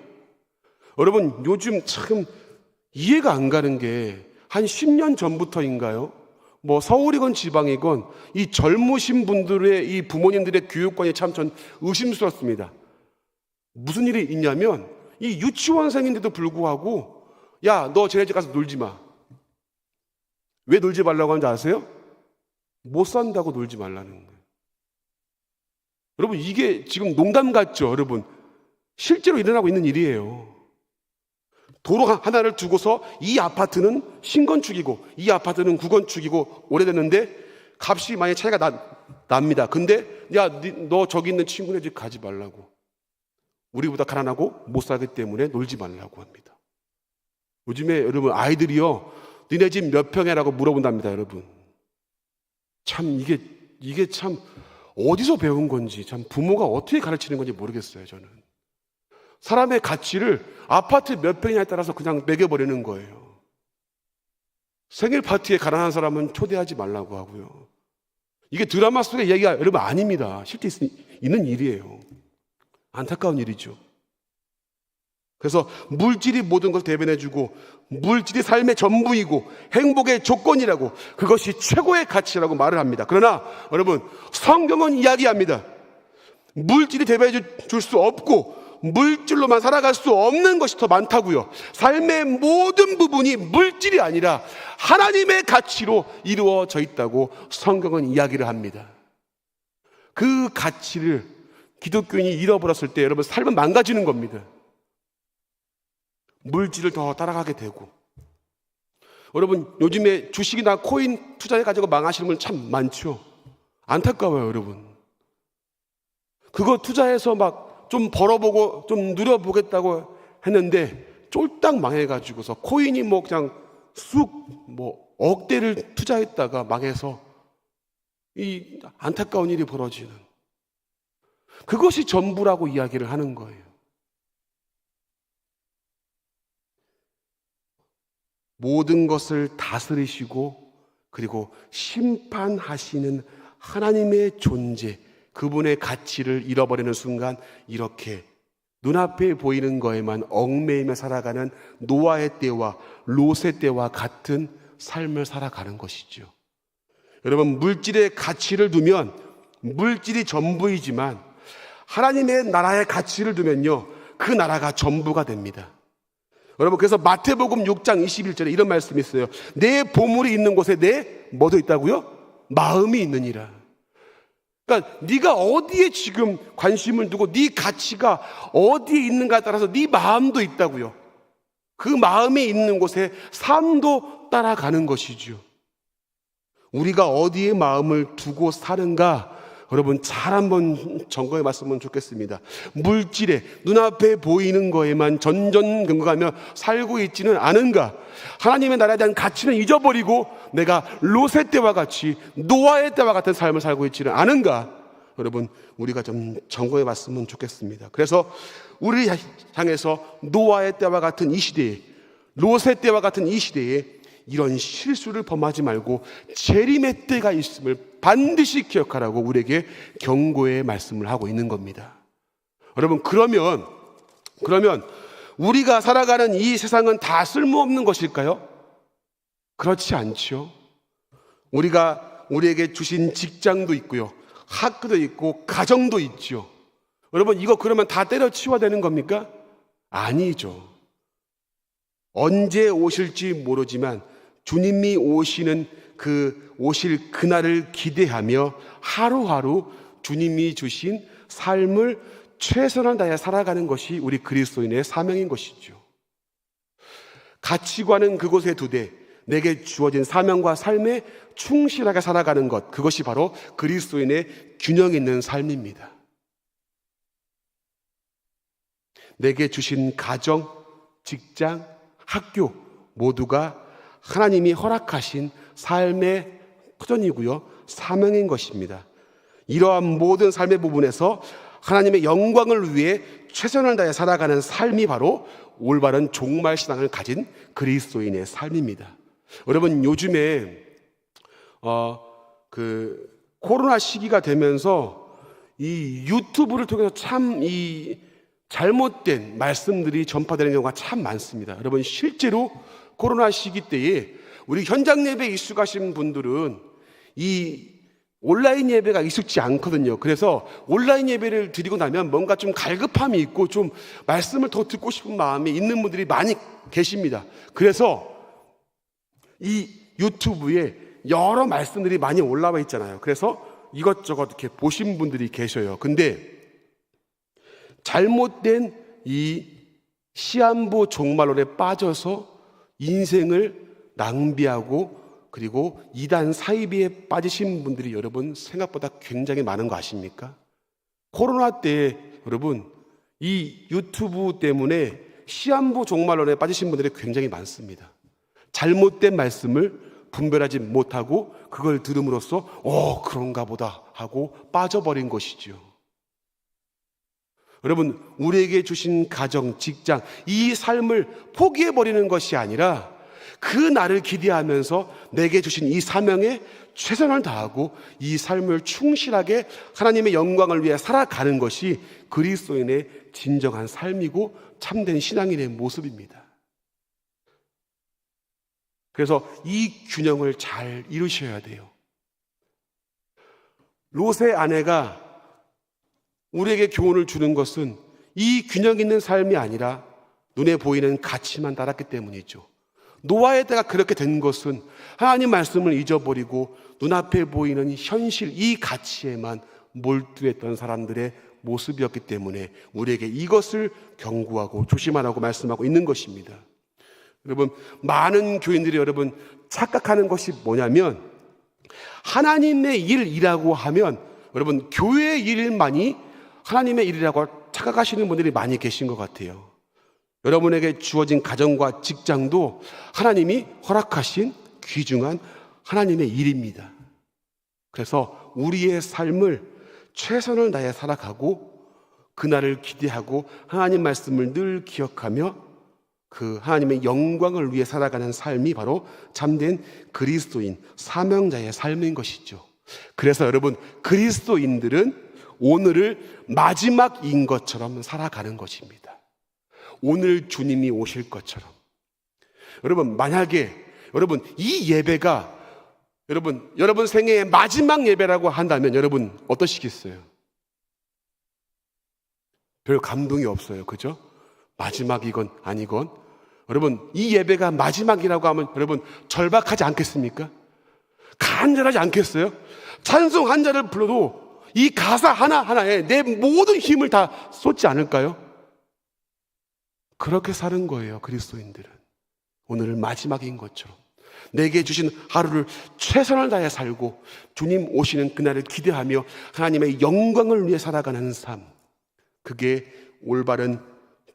여러분, 요즘 참 이해가 안 가는 게 한 10년 전부터인가요? 뭐 서울이건 지방이건 이 젊으신 분들의 이 부모님들의 교육관이 참 전 의심스럽습니다. 무슨 일이 있냐면 이 유치원생인데도 불구하고 야, 너 쟤네 집 가서 놀지 마. 왜 놀지 말라고 하는지 아세요? 못 산다고 놀지 말라는 거예요. 여러분, 이게 지금 농담 같죠? 여러분, 실제로 일어나고 있는 일이에요. 도로 하나를 두고서 이 아파트는 신건축이고 이 아파트는 구건축이고 오래됐는데 값이 많이 차이가 납니다. 근데 야, 너 저기 있는 친구네 집 가지 말라고. 우리보다 가난하고 못 살기 때문에 놀지 말라고 합니다. 요즘에 여러분, 아이들이요, 니네 집 몇 평이라고 물어본답니다. 여러분, 참 이게 참 어디서 배운 건지, 참 부모가 어떻게 가르치는 건지 모르겠어요. 저는 사람의 가치를 아파트 몇 평이냐에 따라서 그냥 매겨버리는 거예요. 생일 파티에 가난한 사람은 초대하지 말라고 하고요. 이게 드라마 속의 얘기가 여러분 아닙니다. 실제 있는 일이에요. 안타까운 일이죠. 그래서 물질이 모든 것을 대변해주고 물질이 삶의 전부이고 행복의 조건이라고, 그것이 최고의 가치라고 말을 합니다. 그러나 여러분, 성경은 이야기합니다. 물질이 대변해 줄 수 없고 물질로만 살아갈 수 없는 것이 더 많다고요. 삶의 모든 부분이 물질이 아니라 하나님의 가치로 이루어져 있다고 성경은 이야기를 합니다. 그 가치를 기독교인이 잃어버렸을 때 여러분, 삶은 망가지는 겁니다. 물질을 더 따라가게 되고. 여러분, 요즘에 주식이나 코인 투자해가지고 망하시는 분 참 많죠. 안타까워요. 여러분, 그거 투자해서 막 좀 벌어보고 좀 누려보겠다고 했는데 쫄딱 망해가지고서 코인이 뭐 그냥 뭐 억대를 투자했다가 망해서 이 안타까운 일이 벌어지는, 그것이 전부라고 이야기를 하는 거예요. 모든 것을 다스리시고 그리고 심판하시는 하나님의 존재, 그분의 가치를 잃어버리는 순간 이렇게 눈앞에 보이는 거에만 얽매이며 살아가는 노아의 때와 롯의 때와 같은 삶을 살아가는 것이죠. 여러분, 물질의 가치를 두면 물질이 전부이지만 하나님의 나라의 가치를 두면요, 그 나라가 전부가 됩니다. 여러분, 그래서 마태복음 6장 21절에 이런 말씀이 있어요. 내 보물이 있는 곳에 내 뭐도 있다고요? 마음이 있느니라. 그러니까 네가 어디에 지금 관심을 두고 네 가치가 어디에 있는가에 따라서 네 마음도 있다고요. 그 마음이 있는 곳에 삶도 따라가는 것이죠. 우리가 어디에 마음을 두고 사는가, 여러분 잘 한번 점검해 봤으면 좋겠습니다. 물질에 눈앞에 보이는 거에만 전전긍긍하며 살고 있지는 않은가? 하나님의 나라에 대한 가치는 잊어버리고 내가 롯의 때와 같이 노아의 때와 같은 삶을 살고 있지는 않은가? 여러분, 우리가 좀 점검해 봤으면 좋겠습니다. 그래서 우리 향해서 노아의 때와 같은 이 시대에, 롯의 때와 같은 이 시대에 이런 실수를 범하지 말고 재림의 때가 있음을 반드시 기억하라고 우리에게 경고의 말씀을 하고 있는 겁니다. 여러분, 그러면 우리가 살아가는 이 세상은 다 쓸모없는 것일까요? 그렇지 않죠. 우리에게 주신 직장도 있고요, 학교도 있고 가정도 있죠. 여러분, 이거 그러면 다 때려치워야 되는 겁니까? 아니죠. 언제 오실지 모르지만 주님이 오실 그날을 기대하며 하루하루 주님이 주신 삶을 최선을 다해 살아가는 것이 우리 그리스도인의 사명인 것이죠. 가치관은 그곳에 두되 내게 주어진 사명과 삶에 충실하게 살아가는 것, 그것이 바로 그리스도인의 균형 있는 삶입니다. 내게 주신 가정, 직장, 학교 모두가 하나님이 허락하신 삶의 터전이고요, 사명인 것입니다. 이러한 모든 삶의 부분에서 하나님의 영광을 위해 최선을 다해 살아가는 삶이 바로 올바른 종말 신앙을 가진 그리스도인의 삶입니다. 여러분, 요즘에 코로나 시기가 되면서 이 유튜브를 통해서 참 이 잘못된 말씀들이 전파되는 경우가 참 많습니다. 여러분, 실제로 코로나 시기 때에 우리 현장 예배에 익숙하신 분들은 이 온라인 예배가 익숙지 않거든요. 그래서 온라인 예배를 드리고 나면 뭔가 좀 갈급함이 있고 좀 말씀을 더 듣고 싶은 마음이 있는 분들이 많이 계십니다. 그래서 이 유튜브에 여러 말씀들이 많이 올라와 있잖아요. 그래서 이것저것 이렇게 보신 분들이 계셔요. 근데 잘못된 이 시한부 종말론에 빠져서 인생을 낭비하고 그리고 이단 사이비에 빠지신 분들이 여러분 생각보다 굉장히 많은 거 아십니까? 코로나 때 여러분 이 유튜브 때문에 시한부 종말론에 빠지신 분들이 굉장히 많습니다. 잘못된 말씀을 분별하지 못하고 그걸 들음으로써 그런가 보다 하고 빠져버린 것이죠. 여러분, 우리에게 주신 가정, 직장, 이 삶을 포기해버리는 것이 아니라 그 날을 기대하면서 내게 주신 이 사명에 최선을 다하고 이 삶을 충실하게 하나님의 영광을 위해 살아가는 것이 그리스도인의 진정한 삶이고 참된 신앙인의 모습입니다. 그래서 이 균형을 잘 이루셔야 돼요. 롯의 아내가 우리에게 교훈을 주는 것은 이 균형 있는 삶이 아니라 눈에 보이는 가치만 따랐기 때문이죠. 노아의 때가 그렇게 된 것은 하나님 말씀을 잊어버리고 눈앞에 보이는 현실, 이 가치에만 몰두했던 사람들의 모습이었기 때문에 우리에게 이것을 경고하고 조심하라고 말씀하고 있는 것입니다. 여러분, 많은 교인들이 여러분 착각하는 것이 뭐냐면 하나님의 일이라고 하면 여러분 교회의 일만이 하나님의 일이라고 착각하시는 분들이 많이 계신 것 같아요. 여러분에게 주어진 가정과 직장도 하나님이 허락하신 귀중한 하나님의 일입니다. 그래서 우리의 삶을 최선을 다해 살아가고 그날을 기대하고 하나님 말씀을 늘 기억하며 그 하나님의 영광을 위해 살아가는 삶이 바로 참된 그리스도인 사명자의 삶인 것이죠. 그래서 여러분, 그리스도인들은 오늘을 마지막인 것처럼 살아가는 것입니다. 오늘 주님이 오실 것처럼. 여러분, 만약에 여러분 이 예배가 여러분 생애의 마지막 예배라고 한다면 여러분 어떠시겠어요? 별 감동이 없어요. 그죠? 마지막이건 아니건 여러분 이 예배가 마지막이라고 하면 여러분 절박하지 않겠습니까? 간절하지 않겠어요? 찬송 한 자를 불러도 이 가사 하나하나에 내 모든 힘을 다 쏟지 않을까요? 그렇게 사는 거예요, 그리스도인들은. 오늘을 마지막인 것처럼 내게 주신 하루를 최선을 다해 살고 주님 오시는 그날을 기대하며 하나님의 영광을 위해 살아가는 삶, 그게 올바른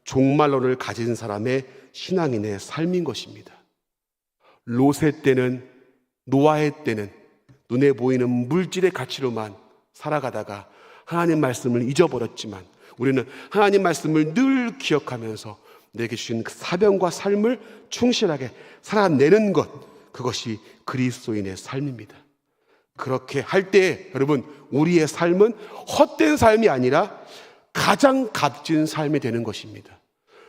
종말론을 가진 사람의 신앙인의 삶인 것입니다. 롯의 때는, 노아의 때는 눈에 보이는 물질의 가치로만 살아가다가 하나님 말씀을 잊어버렸지만 우리는 하나님 말씀을 늘 기억하면서 내게 주신 그 사명과 삶을 충실하게 살아내는 것, 그것이 그리스도인의 삶입니다. 그렇게 할 때 여러분 우리의 삶은 헛된 삶이 아니라 가장 값진 삶이 되는 것입니다.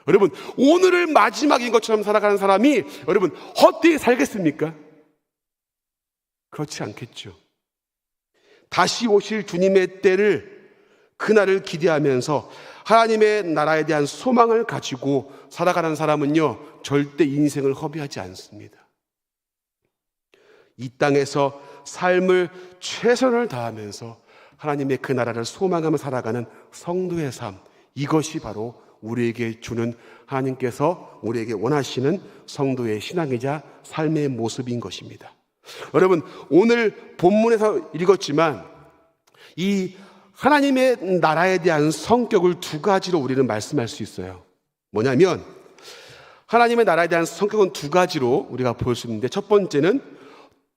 여러분, 오늘을 마지막인 것처럼 살아가는 사람이 여러분 헛되이 살겠습니까? 그렇지 않겠죠. 다시 오실 주님의 때를, 그날을 기대하면서 하나님의 나라에 대한 소망을 가지고 살아가는 사람은요 절대 인생을 허비하지 않습니다. 이 땅에서 삶을 최선을 다하면서 하나님의 그 나라를 소망하며 살아가는 성도의 삶, 이것이 바로 우리에게 주는 하나님께서 우리에게 원하시는 성도의 신앙이자 삶의 모습인 것입니다. 여러분, 오늘 본문에서 읽었지만 이 하나님의 나라에 대한 성격을 두 가지로 우리는 말씀할 수 있어요. 뭐냐면 하나님의 나라에 대한 성격은 두 가지로 우리가 볼 수 있는데, 첫 번째는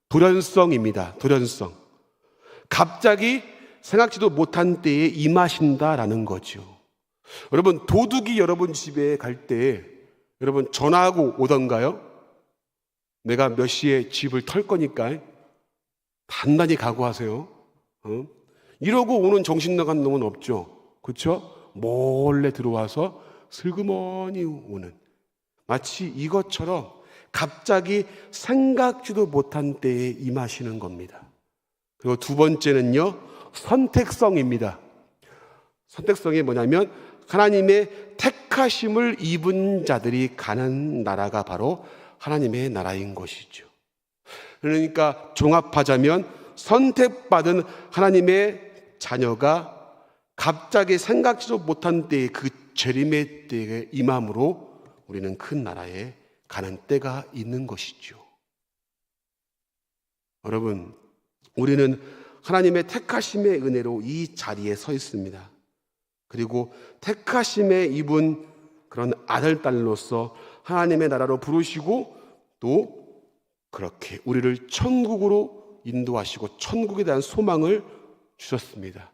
돌연성입니다. 돌연성. 갑자기 생각지도 못한 때에 임하신다라는 거죠. 여러분, 도둑이 여러분 집에 갈 때 여러분 전화하고 오던가요? 내가 몇 시에 집을 털 거니까 단단히 각오하세요. 이러고 오는 정신 나간 놈은 없죠. 그렇죠? 몰래 들어와서 슬그머니 오는, 마치 이것처럼 갑자기 생각지도 못한 때에 임하시는 겁니다. 그리고 두 번째는요, 선택성입니다. 선택성이 뭐냐면 하나님의 택하심을 입은 자들이 가는 나라가 바로 하나님의 나라인 것이죠. 그러니까 종합하자면 선택받은 하나님의 자녀가 갑자기 생각지도 못한 때에 그 재림의 때에 임함으로 우리는 큰 나라에 가는 때가 있는 것이죠. 여러분, 우리는 하나님의 택하심의 은혜로 이 자리에 서 있습니다. 그리고 택하심에 입은 그런 아들, 딸로서 하나님의 나라로 부르시고 또 그렇게 우리를 천국으로 인도하시고 천국에 대한 소망을 주셨습니다.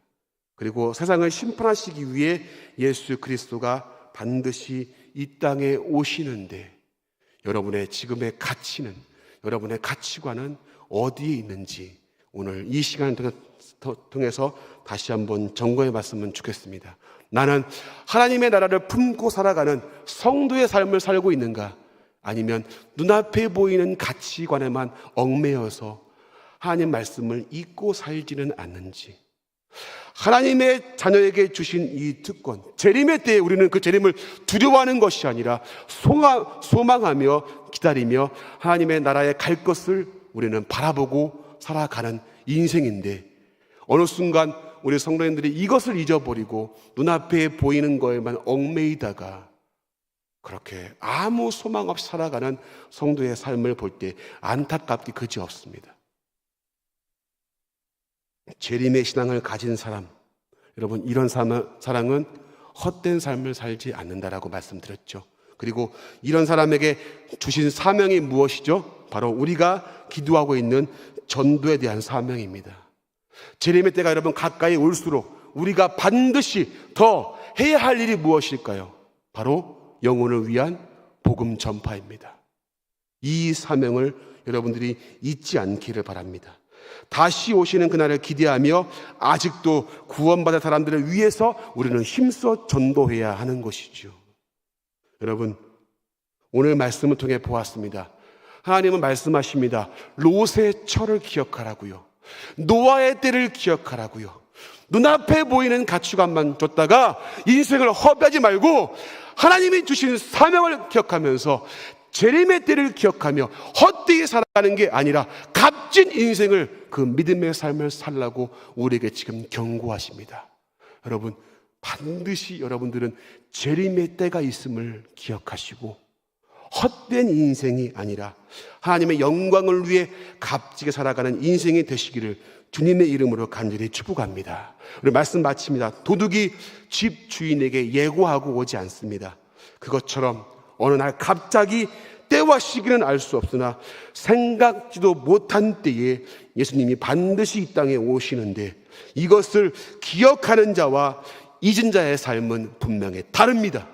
그리고 세상을 심판하시기 위해 예수 그리스도가 반드시 이 땅에 오시는데, 여러분의 지금의 가치는, 여러분의 가치관은 어디에 있는지 오늘 이 시간을 통해서 다시 한번 점검해 봤으면 좋겠습니다. 나는 하나님의 나라를 품고 살아가는 성도의 삶을 살고 있는가? 아니면 눈앞에 보이는 가치관에만 얽매여서 하나님 말씀을 잊고 살지는 않는지. 하나님의 자녀에게 주신 이 특권, 재림의 때에 우리는 그 재림을 두려워하는 것이 아니라 소망하며 기다리며 하나님의 나라에 갈 것을 우리는 바라보고 살아가는 인생인데, 어느 순간 우리 성도님들이 이것을 잊어버리고 눈앞에 보이는 거에만 얽매이다가 그렇게 아무 소망 없이 살아가는 성도의 삶을 볼 때 안타깝기 그지없습니다. 재림의 신앙을 가진 사람, 여러분, 이런 사람은 헛된 삶을 살지 않는다라고 말씀드렸죠. 그리고 이런 사람에게 주신 사명이 무엇이죠? 바로 우리가 기도하고 있는 전도에 대한 사명입니다. 재림의 때가 여러분 가까이 올수록 우리가 반드시 더 해야 할 일이 무엇일까요? 바로 영혼을 위한 복음 전파입니다. 이 사명을 여러분들이 잊지 않기를 바랍니다. 다시 오시는 그날을 기대하며 아직도 구원받은 사람들을 위해서 우리는 힘써 전도해야 하는 것이죠. 여러분, 오늘 말씀을 통해 보았습니다. 하나님은 말씀하십니다. 롯의 철을 기억하라고요. 노아의 때를 기억하라고요. 눈앞에 보이는 가치관만 줬다가 인생을 허비하지 말고 하나님이 주신 사명을 기억하면서 재림의 때를 기억하며 헛되이 살아가는 게 아니라 값진 인생을, 그 믿음의 삶을 살라고 우리에게 지금 경고하십니다. 여러분, 반드시 여러분들은 재림의 때가 있음을 기억하시고 헛된 인생이 아니라 하나님의 영광을 위해 값지게 살아가는 인생이 되시기를 주님의 이름으로 간절히 축복합니다. 우리 말씀 마칩니다. 도둑이 집 주인에게 예고하고 오지 않습니다. 그것처럼 어느 날 갑자기 때와 시기는 알 수 없으나 생각지도 못한 때에 예수님이 반드시 이 땅에 오시는데, 이것을 기억하는 자와 잊은 자의 삶은 분명히 다릅니다.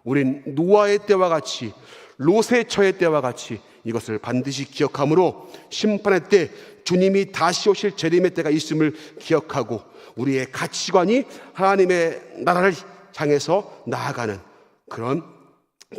우린 노아의 때와 같이, 롯의 처의 때와 같이 이것을 반드시 기억함으로 심판의 때 주님이 다시 오실 재림의 때가 있음을 기억하고 우리의 가치관이 하나님의 나라를 향해서 나아가는 그런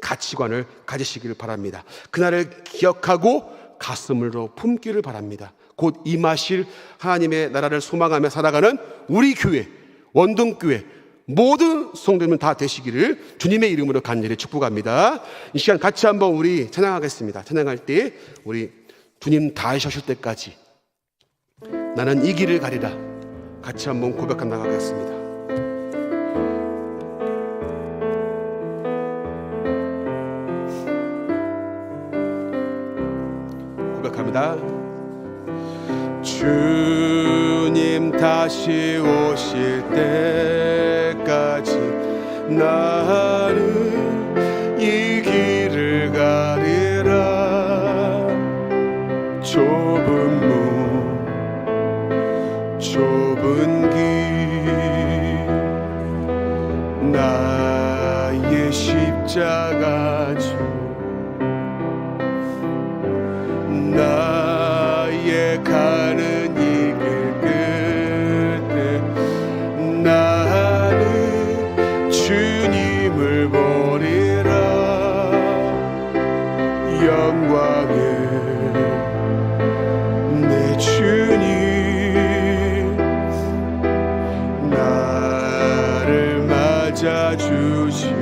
가치관을 가지시기를 바랍니다. 그날을 기억하고 가슴으로 품기를 바랍니다. 곧 임하실 하나님의 나라를 소망하며 살아가는 우리 교회, 원동교회 모든 성도님은 다 되시기를 주님의 이름으로 간절히 축복합니다. 이 시간 같이 한번 우리 찬양하겠습니다. 찬양할 때 우리 주님 다시 오실 때까지 나는 이 길을 가리라, 같이 한번 고백하며 나가겠습니다. 시작합니다. 주님 다시 오실 때까지 나는 이 길을 가리라. 좁은 문 좁은 길 나의 십자가 주 나의 가는 이 길 끝에 나는 주님을 보리라. 영광의 내 주님 나를 맞아주시리.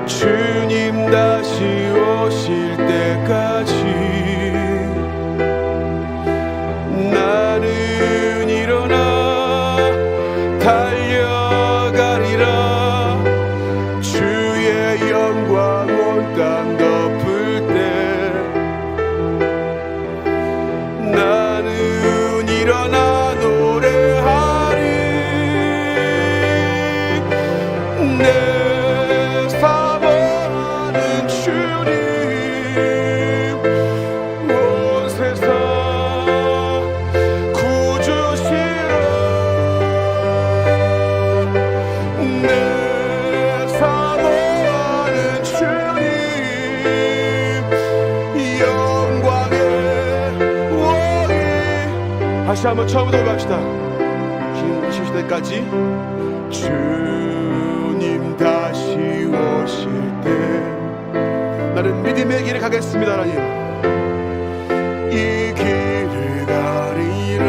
주님 다시 오실 때까지 나는 일어나 달려가리라. 주의 영광 온 땅 덮을 때 나는 일어나 노래하리. 내 사모하는 주님 온 세상 구주시라. 내 사모하는 주님 영광의 왕이. 다시 한번 처음부터 고백합시다. 주님 오실 때까지 주님 다시 오실 때 나는 믿음의 길을 가겠습니다. 하나님 이 길을 가리라.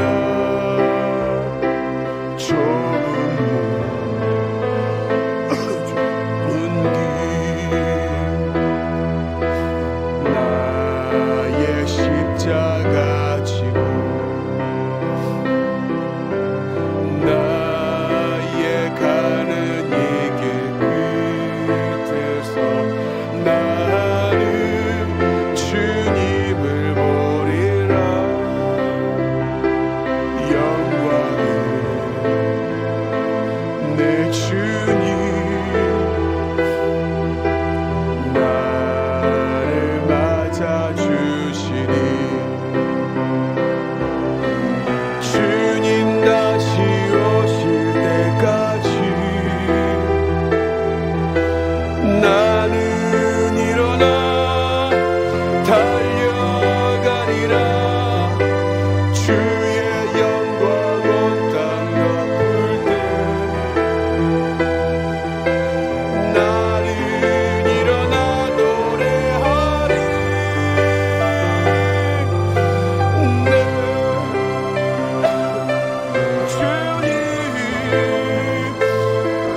좁은 문 나의 십자가 지고 나의 가는 이 길 끝에서 나는 주님을 보리라. 영광의 내 주님 나를 맞아주시리. 주님 다시 오실 때까지 나는 일어나 달려가리라. 주의 영광 온 땅 덮을 때 나는 일어나 노래하리. 주님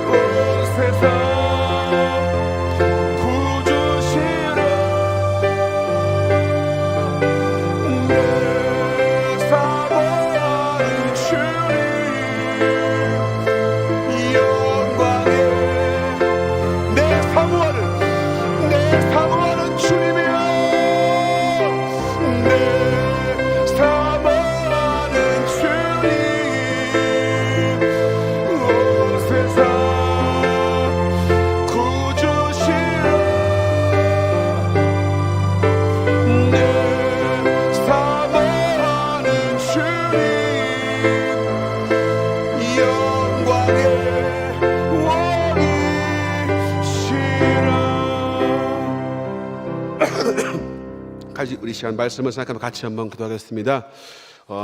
온 세상 구주시라. 내 사모하는 주님 영광의 내 사모하는 주님이여. 내 사모하는 주님 온 세상 구주시라. 내 사모하는 주님 영광의 왕이시라. 우리 시간 말씀을 생각하며 같이 한번 기도하겠습니다.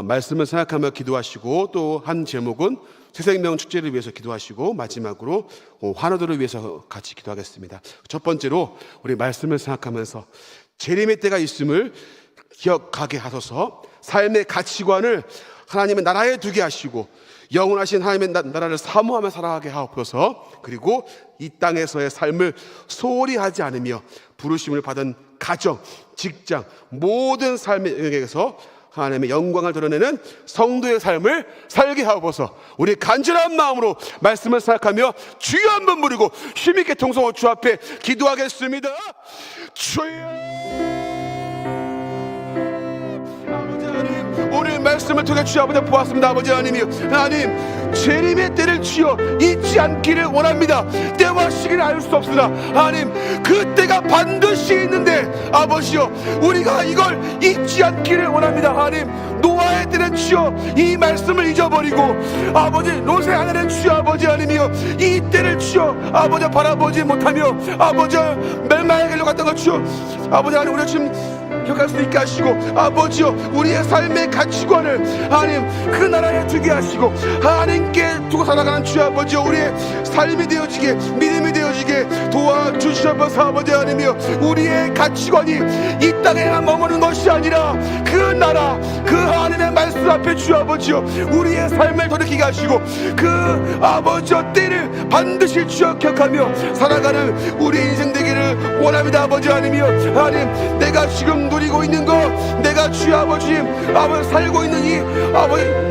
말씀을 생각하며 기도하시고 또 한 제목은 새생명 축제를 위해서 기도하시고 마지막으로 환우들을 위해서 같이 기도하겠습니다. 첫 번째로 우리 말씀을 생각하면서 재림의 때가 있음을 기억하게 하소서. 삶의 가치관을 하나님의 나라에 두게 하시고 영원하신 하나님의 나라를 사모하며 살아가게 하옵소서. 그리고 이 땅에서의 삶을 소홀히 하지 않으며 부르심을 받은 가정, 직장, 모든 삶의 영역에서 하나님의 영광을 드러내는 성도의 삶을 살게 하옵소서. 우리 간절한 마음으로 말씀을 생각하며 주여 한번 부르고 힘있게 통성으로 주 앞에 기도하겠습니다. 주여. 오늘 말씀을 통해 주여 아버지 보았습니다. 아버지 하나님이여, 하나님 재림의 때를 주여 잊지 않기를 원합니다. 때와 시기를 알 수 없으나 하나님 그 때가 반드시 있는데 아버지여 우리가 이걸 잊지 않기를 원합니다. 하나님 노아의 때는 주여 이 말씀을 잊어버리고 아버지 롯의 아내는 주여 아버지 하나님이여 이 때를 주여 아버지 바라보지 못하며 아버지 멸망의 길로 갔던 것 주여 아버지 하나님 우리가 지금 기억할 수 있게 하시고 아버지여 우리의 삶의 가치관을 하나님 그 나라에 두게 하시고 하나님께 두고 살아가는 주여 아버지여 우리의 삶이 되어지게 믿음이 되어지게 도와주시옵소서. 아버지 하나님이여 우리의 가치관이 이 땅에만 머무는 것이 아니라 그 나라 그 하나님의 말씀 앞에 주여 아버지여 우리의 삶을 돌이키게 하시고 그 아버지여 때를 반드시 주여 기억하며 살아가는 우리의 인생 되기를 원합니다. 아버지 하나님이여 하나님 내가 지금 누리고 있는 것 내가 주여 아버지 살고 있는 이 아버지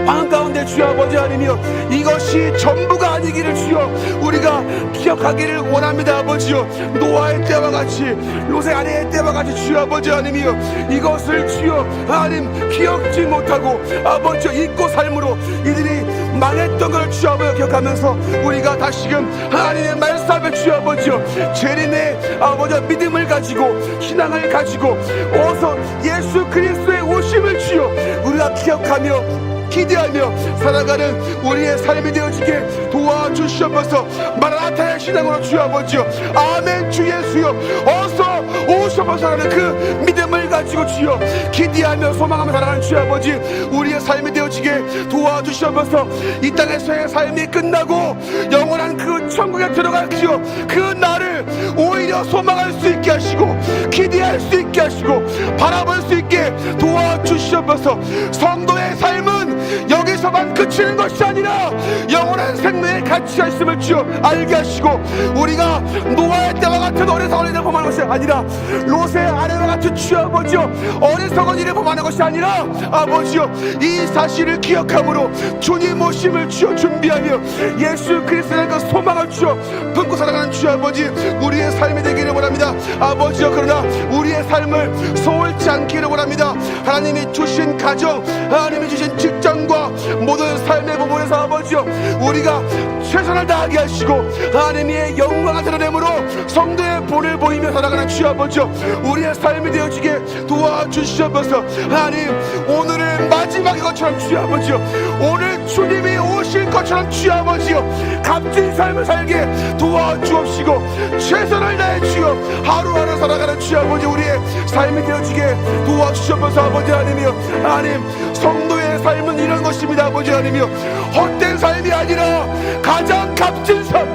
방 가운데 주여 아버지 하나님이여 이것이 전부가 아니기를 주여 우리가 기억하기를 원합니다. 아버지여 노아의 때와 같이 롯의 아내의 때와 같이 주여 아버지 하나님이여 이것을 주여 하나님 기억지 못하고 아버지여 잊고 삶으로 이들이 망했던 걸 주여 아버지 기억하면서 우리가 다시금 하나님의 말씀 앞에 주여 아버지여 재림의 아버지 믿음을 가지고 신앙을 가지고 어서 예수 그리스도의 오심을 주여 우리가 기억하며 기대하며 살아가는 우리의 삶이 되어지게 도와주시옵소서. 마라나타의 신앙으로 주여 아버지여 아멘 주 예수여 어서 오셔서 하는 그 믿음을 가지고 주여 기대하며 소망하며 살아가는 주여 아버지 우리의 삶이 되어지게 도와주시옵소서. 이 땅에서의 삶이 끝나고 영원한 그 천국에 들어갈 주여 그 날을 오히려 소망할 수 있게 하시고 기대할 수 있게 하시고 바라볼 수 있게 도와주시옵소서. 성도의 삶은 여기서만 그치는 것이 아니라 영원한 생명의 가치가 있음을 주여 알게 하시고 우리가 노아의 때와 같은 어리석은 일을 범하는 것이 아니라 롯의 아내와 같은 주여 아버지여 어리석은 일을 범하는 것이 아니라 아버지여 이 사실을 기억함으로 주님 오심을 주여 준비하며 예수 그리스도의 그 소망을 주여 품고 살아가는 주여 아버지 우리의 삶이 되기를 원합니다. 아버지여 그러나 우리의 삶을 소홀치 않기를 원합니다. 하나님이 주신 가정 하나님이 주신 직장과 모든 삶의 부분에서 아버지여 우리가 최선을 다하게 하시고 하나님의 영광을 드러내므로 성도의 본을 보이며 살아가는 주여 아버지여 우리의 삶이 되어지게 도와주시옵소서. 하나님 오늘을 마지막인 것처럼 주여 아버지여 오늘 주님이 오실 것처럼 주여 아버지여 값진 삶을 살게 도와주옵시고 최선을 다해 주여 하루하루 살아가는 주여 아버지 우리의 삶이 되어지게 도와주시옵소서. 아버지 하나님이여 하나님 성도의 삶은 이런 것입니다. 아버지 하나님이여 헛된 삶이 아니라 가장 값진 삶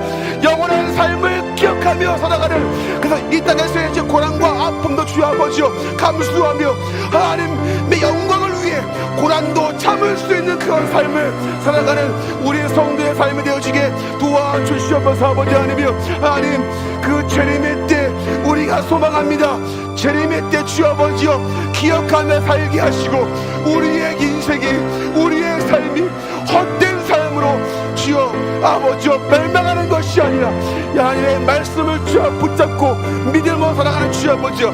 영원한 삶을 기억하며 살아가는 그래서 이 땅에서의 이제 고난과 아픔도 주여 아버지여 감수하며 하나님의 영광을 위해 고난도 참을 수 있는 그런 삶을 살아가는 우리 성도의 삶이 되어지게 도와주시옵소서. 아버지 하나님이여 하나님 그 재림의 때 우리가 소망합니다. 재림의 때 주여 아버지여 기억하며 살게 하시고 우리의 인생이 우리의 삶이 헛된 삶으로 주여 아버지여 멸망하는 것이 아니라 하나님의 말씀을 주여 붙잡고 믿음으로 살아가는 주여 아버지여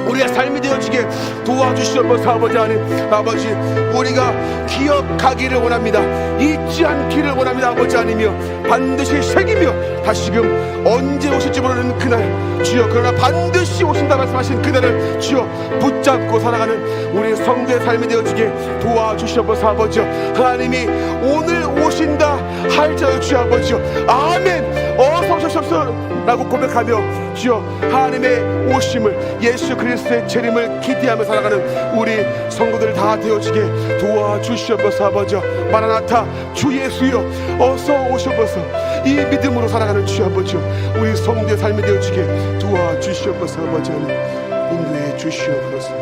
우리의 삶이 되어지게 도와주시옵소서. 아버지 하나님 아버지 우리가 기억하기를 원합니다. 잊지 않기를 원합니다. 아버지 하나님이여 반드시 새기며 다시금 언제 오실지 모르는 그날 주여 그러나 반드시 오신다 말씀하신 그날을 주여 붙잡고 살아가는 우리 성도의 삶이 되어지게 도와주시옵소서. 아버지여 하나님이 오늘 오신다 할지라도 주여 아버지여 아멘 어서 오시옵소서 라고 고백하며 주여 하나님의 오심을 예수 그리스도의 재림을 기대하며 살아가는 우리 성도들 다 되어지게 도와주시옵소서. 아버지여 마라나타 주 예수여 어서 오시옵소서. 이 믿음으로 살아가는 주 아버지여 우리 성도의 삶이 되어지게 도와주시옵소서. 아버지 하나님 인도해 주시옵소서.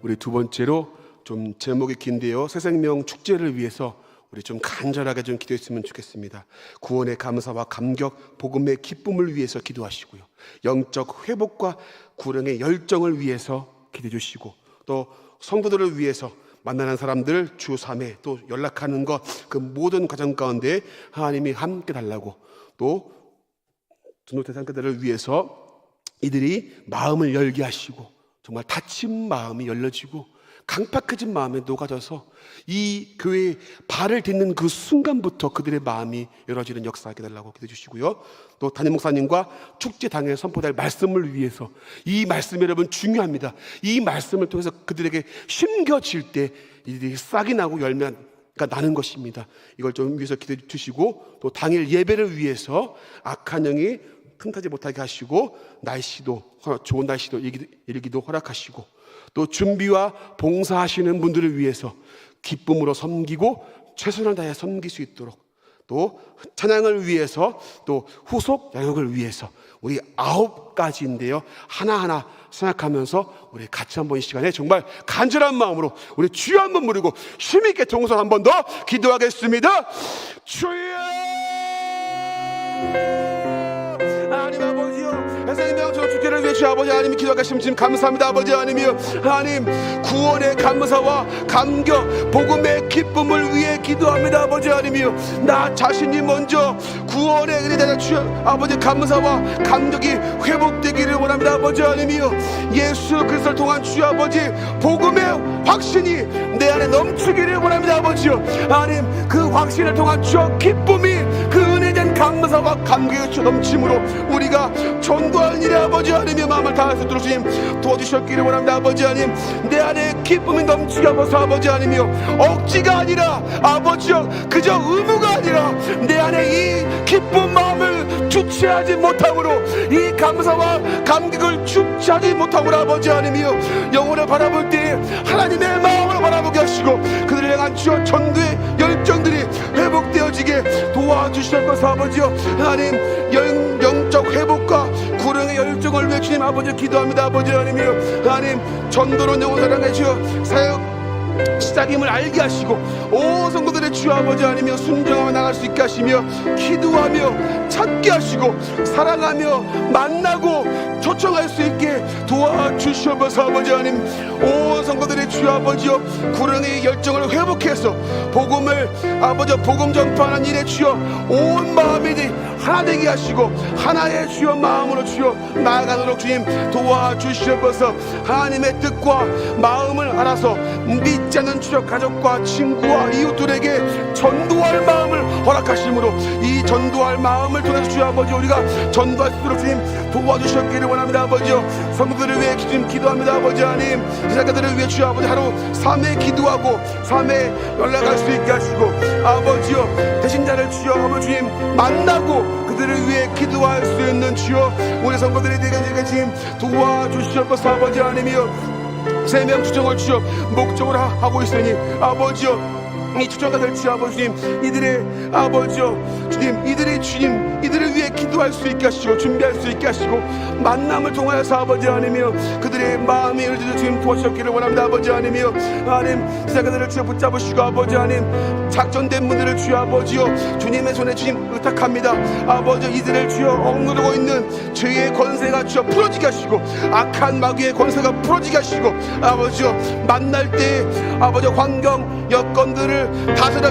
우리 두 번째로 좀 제목이 긴데요 새생명 축제를 위해서 우리 좀 간절하게 좀 기도했으면 좋겠습니다. 구원의 감사와 감격, 복음의 기쁨을 위해서 기도하시고요. 영적 회복과 구령의 열정을 위해서 기도해 주시고 또 성도들을 위해서 만나는 사람들 주 3회 또 연락하는 것 그 모든 과정 가운데 하나님이 함께 달라고 또 등록된 상태들을 위해서 이들이 마음을 열게 하시고 정말 다친 마음이 열려지고 강팍해진 마음에 녹아져서 이 교회에 발을 딛는 그 순간부터 그들의 마음이 열어지는 역사하게 달라고 기도해 주시고요. 또 담임 목사님과 축제 당일에 선포될 말씀을 위해서, 이 말씀이 여러분 중요합니다. 이 말씀을 통해서 그들에게 심겨질 때 이들이 싹이 나고 열매가 나는 것입니다. 이걸 좀 위해서 기도해 주시고, 또 당일 예배를 위해서 악한 영이 틈타지 못하게 하시고 날씨도 좋은 날씨도 일기도 허락하시고, 또 준비와 봉사하시는 분들을 위해서 기쁨으로 섬기고 최선을 다해 섬길 수 있도록, 또 찬양을 위해서, 또 후속 양육을 위해서 우리 9가지인데요 하나하나 생각하면서 우리 같이 한번 이 시간에 정말 간절한 마음으로 우리 주여 한번 부르고 힘있게 동선 한번 더 기도하겠습니다. 주여 하나님 아버지요, 선생님의 저 주께를 위해 주 아버지 하나님이 기도하시면 지금 감사합니다. 아버지 하나님이요, 하나님 구원의 감사와 감격, 복음의 기쁨을 위해 기도합니다. 아버지 하나님이요, 나 자신이 먼저 구원의 은혜에 대한 주 아버지 감사와 감격이 회복되기를 원합니다. 아버지 하나님이요, 예수 그리스도를 통한 주 아버지 복음의 확신이 내 안에 넘치기를 원합니다. 아버지요, 하나님 그 확신을 통한 주 기쁨이, 그 은혜에 대한 감사와 감격이 넘침으로 우리가 전도할 일에 아버지 하나님의 마음을 다해서 주님 도와주셨기를 원합니다. 아버지 하나님, 내 안에 기쁨이 넘치게 하소서. 아버지 하나님이요, 억지가 아니라 아버지요, 그저 의무가 아니라 내 안에 이 기쁜 마음을 주체하지 못함으로, 이 감사와 감격을 주체하지 못함으로 아버지 하나님이요, 영혼을 바라볼 때 하나님의 마음을 바라보게 하시고 그들을 향한 주여 전도의 열정들이 회복되어지게 도와주시옵소서. 아버지요, 하나님 영적 회복과 구령의 열정을 위해 주님 아버지 기도합니다. 아버지 하나님이요, 하나님 전도로 영혼 사랑해 주여 사역 시작임을 알게 하시고 온 성도들의 주 아버지 하나님이여 순종하며 나갈 수 있게 하시며, 기도하며 찾게 하시고 사랑하며 만나고 초청할 수 있게 도와주시옵소서. 아버지 하나님, 온 성도들의 주 아버지여 구령의 열정을 회복해서 복음을 아버지 복음 전파하는 일에 주여 온 마음이 하나 되게 하시고 하나의 주여 마음으로 주여 나아가도록 주님 도와주시옵소서. 하나님의 뜻과 마음을 알아서 믿지 않는 주여 가족과 친구와 이웃들에게 전도할 마음을 허락하심으로, 이 전도할 마음을 통해서 주여 아버지 우리가 전도할 수 있도록 주님 도와주셨기를 원합니다. 아버지요, 성도들을 위해 주님 기도합니다. 아버지 하나님, 제자들을 위해 주여 아버지 하루 3회 기도하고 3회 연락할 수 있게 하시고, 아버지요 대신자를 주여 아버지 주님 만나고 그들을 위해 기도할 수 있는 주여 우리 성도들이 되게 주님 도와주시옵소서. 아버지 하나님이여, 3명 추정을 주여 목적으로 하고 있으니 아버지여, 이 추정자들 주 아버지님, 이들의 아버지요 주님, 이들의 주님, 이들을 위해 기도할 수 있게 하시고 준비할 수 있게 하시고 만남을 통하여서 아버지 하나님이여 그들의 마음이 열어지도록 주님 도와주셨기를 원합니다. 아버지 하나님이여, 하나님 제자들을 주여 붙잡으시고 아버지 하나님 작전된 분들을 주여 아버지요 주님의 손에 주님 의탁합니다. 아버지 이들을 주여 억누르고 있는 죄의 권세가 주여 풀어지게 하시고 악한 마귀의 권세가 풀어지게 하시고, 아버지요 만날 때 아버지 환경 여건들을 다스려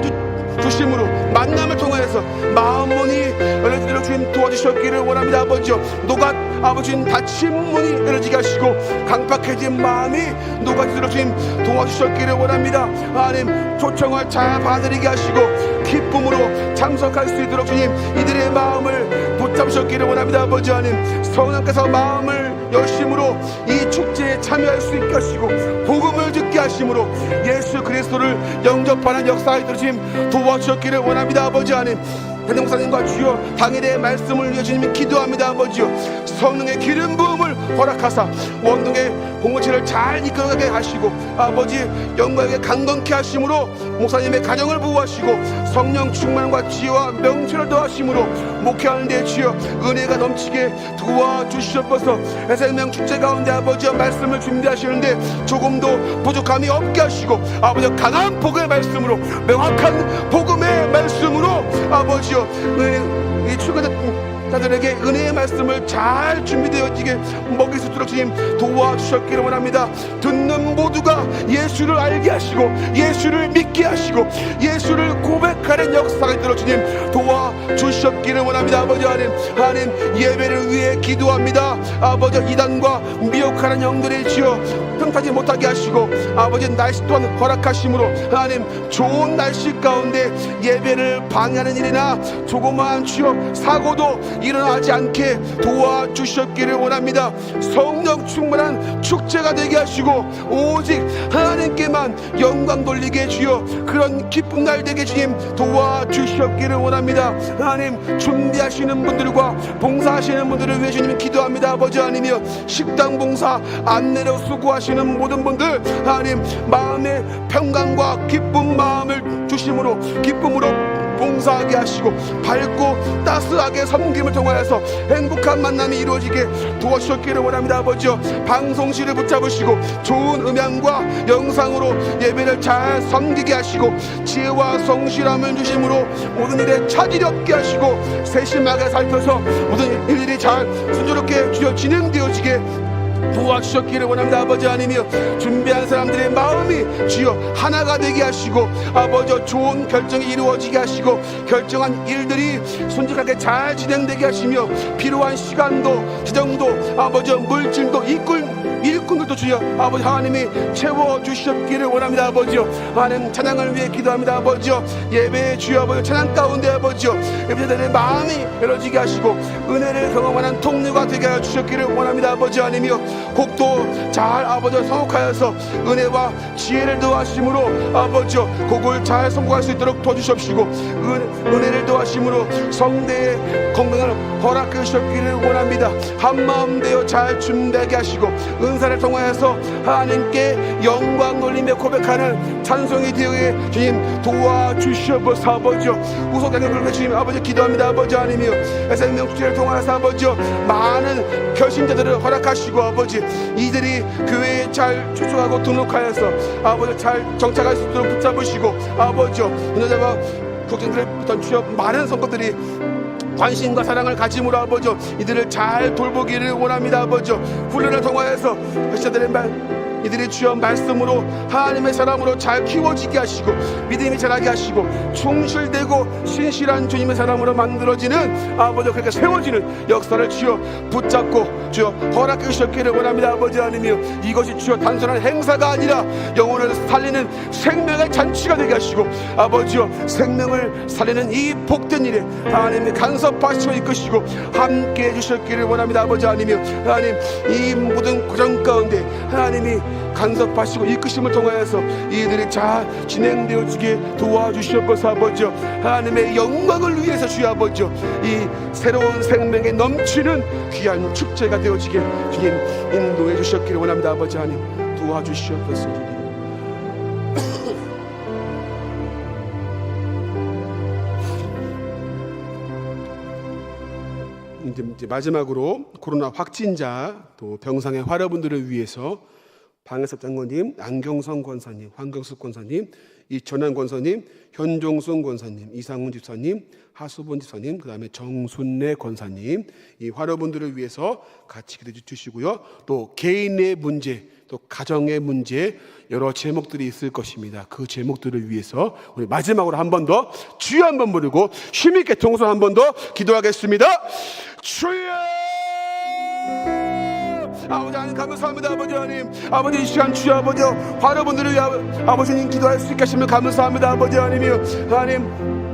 주심으로 만남을 통해서 마음 문이 열려지도록 주님 도와주셨기를 원합니다. 아버지요, 녹아 아버지 닫힌 문이 열려지게 하시고 강팍해진 마음이 녹아지도록 주님 도와주셨기를 원합니다. 하나님 초청을 잘 받아들이게 하시고 기쁨으로 참석할 수 있도록 주님 이들의 마음을 붙잡으셨기를 원합니다. 아버지 하나님, 성령께서 마음을 열심으로 이 축제에 참여할 수 있게 하시고 복음을 듣게 하심으로 예수 그리스도를 영접하는 역사가 있도록 주님 도와주셨기를 원합니다. 아버지 하나님, 담임 목사님과 주여 당일의 말씀을 위해 주님이 기도합니다. 아버지요, 성령의 기름 부음을 허락하사 원동의 공동체를 잘 이끌어가게 하시고 아버지 영광에게 강건케 하심으로 목사님의 가정을 보호하시고 성령 충만과 지혜와 명철을 더하심으로 목회하는 데 주여 은혜가 넘치게 도와주시옵소서. 생명 축제 가운데 아버지여 말씀을 준비하시는데 조금도 부족함이 없게 하시고 아버지 강한 복음의 말씀으로, 명확한 복음의 말씀으로 아버지여 이 출가자들에게 은혜의 말씀을 잘 준비되어지게 먹일 수 있도록 주님 도와주셨기를 원합니다. 듣는 모두가 예수를 알게 하시고 예수를 믿게 하시고 예수를 고백하는 역사가 있도록 주님 도와주시옵소서. 주셨기를 원합니다. 아버지 하나님 예배를 위해 기도합니다. 아버지 이단과 미혹하는 영들의 주여 틈타지 못하게 하시고 아버지 날씨 또한 허락하심으로 하나님 좋은 날씨 가운데 예배를 방해하는 일이나 조그마한 주여 사고도 일어나지 않게 도와주셨기를 원합니다. 성령 충만한 축제가 되게 하시고 오직 하나님께만 영광 돌리게 주여 그런 기쁜 날 되게 주님 도와주셨기를 원합니다. 하나님 준비하시는 분들과 봉사하시는 분들을 위해 주님 기도합니다. 아버지 하나님이여 식당 봉사 안내로 수고하시는 모든 분들 하나님 마음의 평강과 기쁜 마음을 주심으로 기쁨으로 봉사하게 하시고 밝고 따스하게 섬김을 통하여서 행복한 만남이 이루어지게 도와주셨기를 원합니다. 아버지여 방송실을 붙잡으시고 좋은 음향과 영상으로 예배를 잘 섬기게 하시고 지혜와 성실함을 주심으로 모든 일에 차질 없게 하시고 세심하게 살펴서 모든 일들이 잘 순조롭게 진행되어지게 도와주셨기를 원합니다. 아버지 하나님이여 준비한 사람들의 마음이 주여 하나가 되게 하시고 아버지 좋은 결정이 이루어지게 하시고 결정한 일들이 순직하게 잘 진행되게 하시며 필요한 시간도 지정도 아버지 물질도 일꾼들도 주여 아버지 하나님이 채워주셨기를 원합니다. 아버지요 하나님 찬양을 위해 기도합니다. 아버지요 예배의 주여 아버지 찬양 가운데 아버지요 예배자들의 마음이 열어지게 하시고 은혜를 경험하는 통로가 되게 하여 주셨기를 원합니다. 아버지 하나님이여 곡도 잘 아버지 선곡하여서 은혜와 지혜를 더하심으로 아버지요 곡을 잘 선곡할 수 있도록 도와주십시고 은혜를 더하심으로 성대의 건강을 허락해 주셨기를 원합니다. 한마음 되어 잘 준비하게 하시고 은사를 통하여서 하나님께 영광 돌리며 고백하는 찬송이 되게 주님 도와주시옵소서. 아버지요 우석장을 주님 아버지 기도합니다. 아버지 하나님이여 생명축제를 통하여서 아버지요 많은 결신자들을 허락하시고 아버지 이들이 교회에 잘 출석하고 등록하여서 아버지 잘 정착할 수 있도록 붙잡으시고 아버지요 은혜자가 국정들의 주여 많은 성도들이 관심과 사랑을 가짐으로 아버지요 이들을 잘 돌보기를 원합니다. 아버지요 훈련을 통하여서 백성들의 이들이 주여 말씀으로 하나님의 사람으로 잘 키워지게 하시고 믿음이 자라게 하시고 충실되고 신실한 주님의 사람으로 만들어지는 아버지 그렇게 세워지는 역사를 주여 붙잡고 주여 허락해 주셨기를 원합니다. 아버지 하나님이여 이것이 주여 단순한 행사가 아니라 영혼을 살리는 생명의 잔치가 되게 하시고 아버지여 생명을 살리는 이 복된 일에 하나님의 간섭하시고 이끄시고 함께 해주셨기를 원합니다. 아버지 하나님이여 하나님 이 모든 과정 가운데 하나님이 간섭하시고 이끄심을 통하여서 이들이 잘 진행되어지게 도와주시옵소서. 아버지요 하나님의 영광을 위해서 주여 아버지요 이 새로운 생명에 넘치는 귀한 축제가 되어지게 주님 인도해 주셨기를 원합니다. 아버지 하나님 도와주시옵소서. 주님 이제 마지막으로 코로나 확진자 또 병상의 화려분들을 위해서 방해섭 장로님, 안경성 권사님, 황경숙 권사님, 이천환 권사님, 현종순 권사님, 이상훈 집사님, 하수본 집사님, 그 다음에 정순례 권사님 이 화려분들을 위해서 같이 기도해 주시고요. 또 개인의 문제, 또 가정의 문제 여러 제목들이 있을 것입니다. 그 제목들을 위해서 우리 마지막으로 한 번 더 주여 한 번 부르고 힘있게 동선 한 번 더 기도하겠습니다. 주여! 아버지 하나님 감사합니다. 아버지 하나님 아버지 이 시간 주여 아버지 화려분들을 위해 아버지님 기도할 수 있게 하시면 감사합니다. 아버지 하나님이여 하나님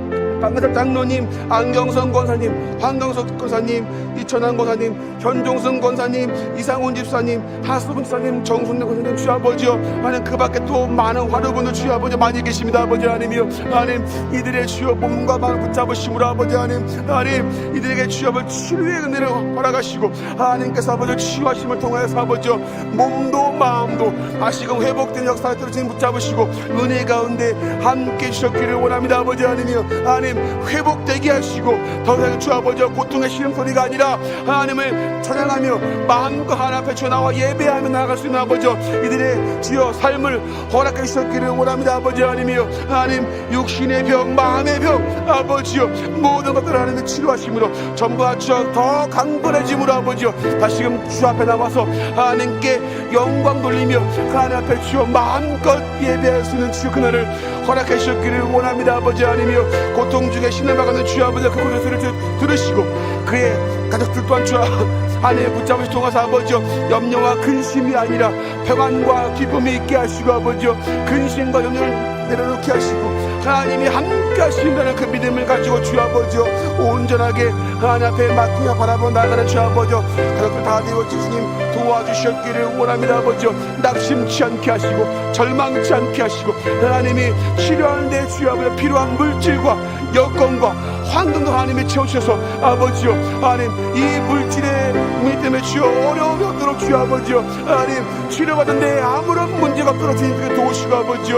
방가섭 장로님, 안경성 권사님, 황경석 권사님, 이천환 권사님, 현종승 권사님, 이상훈 집사님, 하수분 집사님, 정순례 권사님 주여 아버지여 하나님 그 밖에 또 많은 화려분들 주여 아버지 많이 계십니다. 아버지 하나님이여 하나님 이들의 주여 몸과 마음을 붙잡으심으로 아버지 하나님 이들에게 주여 아버지 치료의 은혜를 허락하시고 하나님께서 아버지 치유하심을 통하여서 아버지여 몸도 마음도 다시금 회복된 역사를 지금 붙잡으시고 은혜 가운데 함께 주셨기를 원합니다. 아버지 하나님이여 하나님 회복되게 하시고 더 이상 주 아버지 고통의 시름소리가 아니라 하나님을 찬양하며 마음과 하나님 앞에 주여 나와 예배하며 나아갈 수 있는 아버지 이들의 주여 삶을 허락해 주셨기를 원합니다. 아버지 하나님이여 하나님 육신의 병 마음의 병 아버지여 모든 것들을 하나님의 치료하심으로 전부가 주여 더 강건해짐으로 아버지여 다시금 주 앞에 나와서 하나님께 영광 돌리며 하나님 앞에 주여 마음껏 예배할 수 있는 주여 그날을 허락해 주셨기를 원합니다. 아버지 하나님이여 고통 성중에 신을 막는 주 아버지 그 고통 소리를 들으시고 그의 가족들 또한 주 안에 붙잡으시 통해서 아버지 염려와 근심이 아니라 평안과 기쁨이 있게 하시고 아버지 근심과 염려를 내려놓게 하시고 하나님이 함께 하신다는 그 믿음을 가지고 주 아버지 온전하게 하나님 앞에 맡기며 바라보고 나아가는 주 아버지 가족들 다 되어 주님 도와주셨기를 원합니다. 아버지 낙심치 않게 하시고 절망치 않게 하시고 하나님이 치료하는데 주 아버지 필요한 물질과 여건과 환경도 하나님이 채워주셔서 아버지요 하나님 이 물질의 문제 때문에 주여 어려움이 없도록 주 아버지요 하나님 치료받는데 아무런 문제가 없도록 주님께 도우시고 아버지요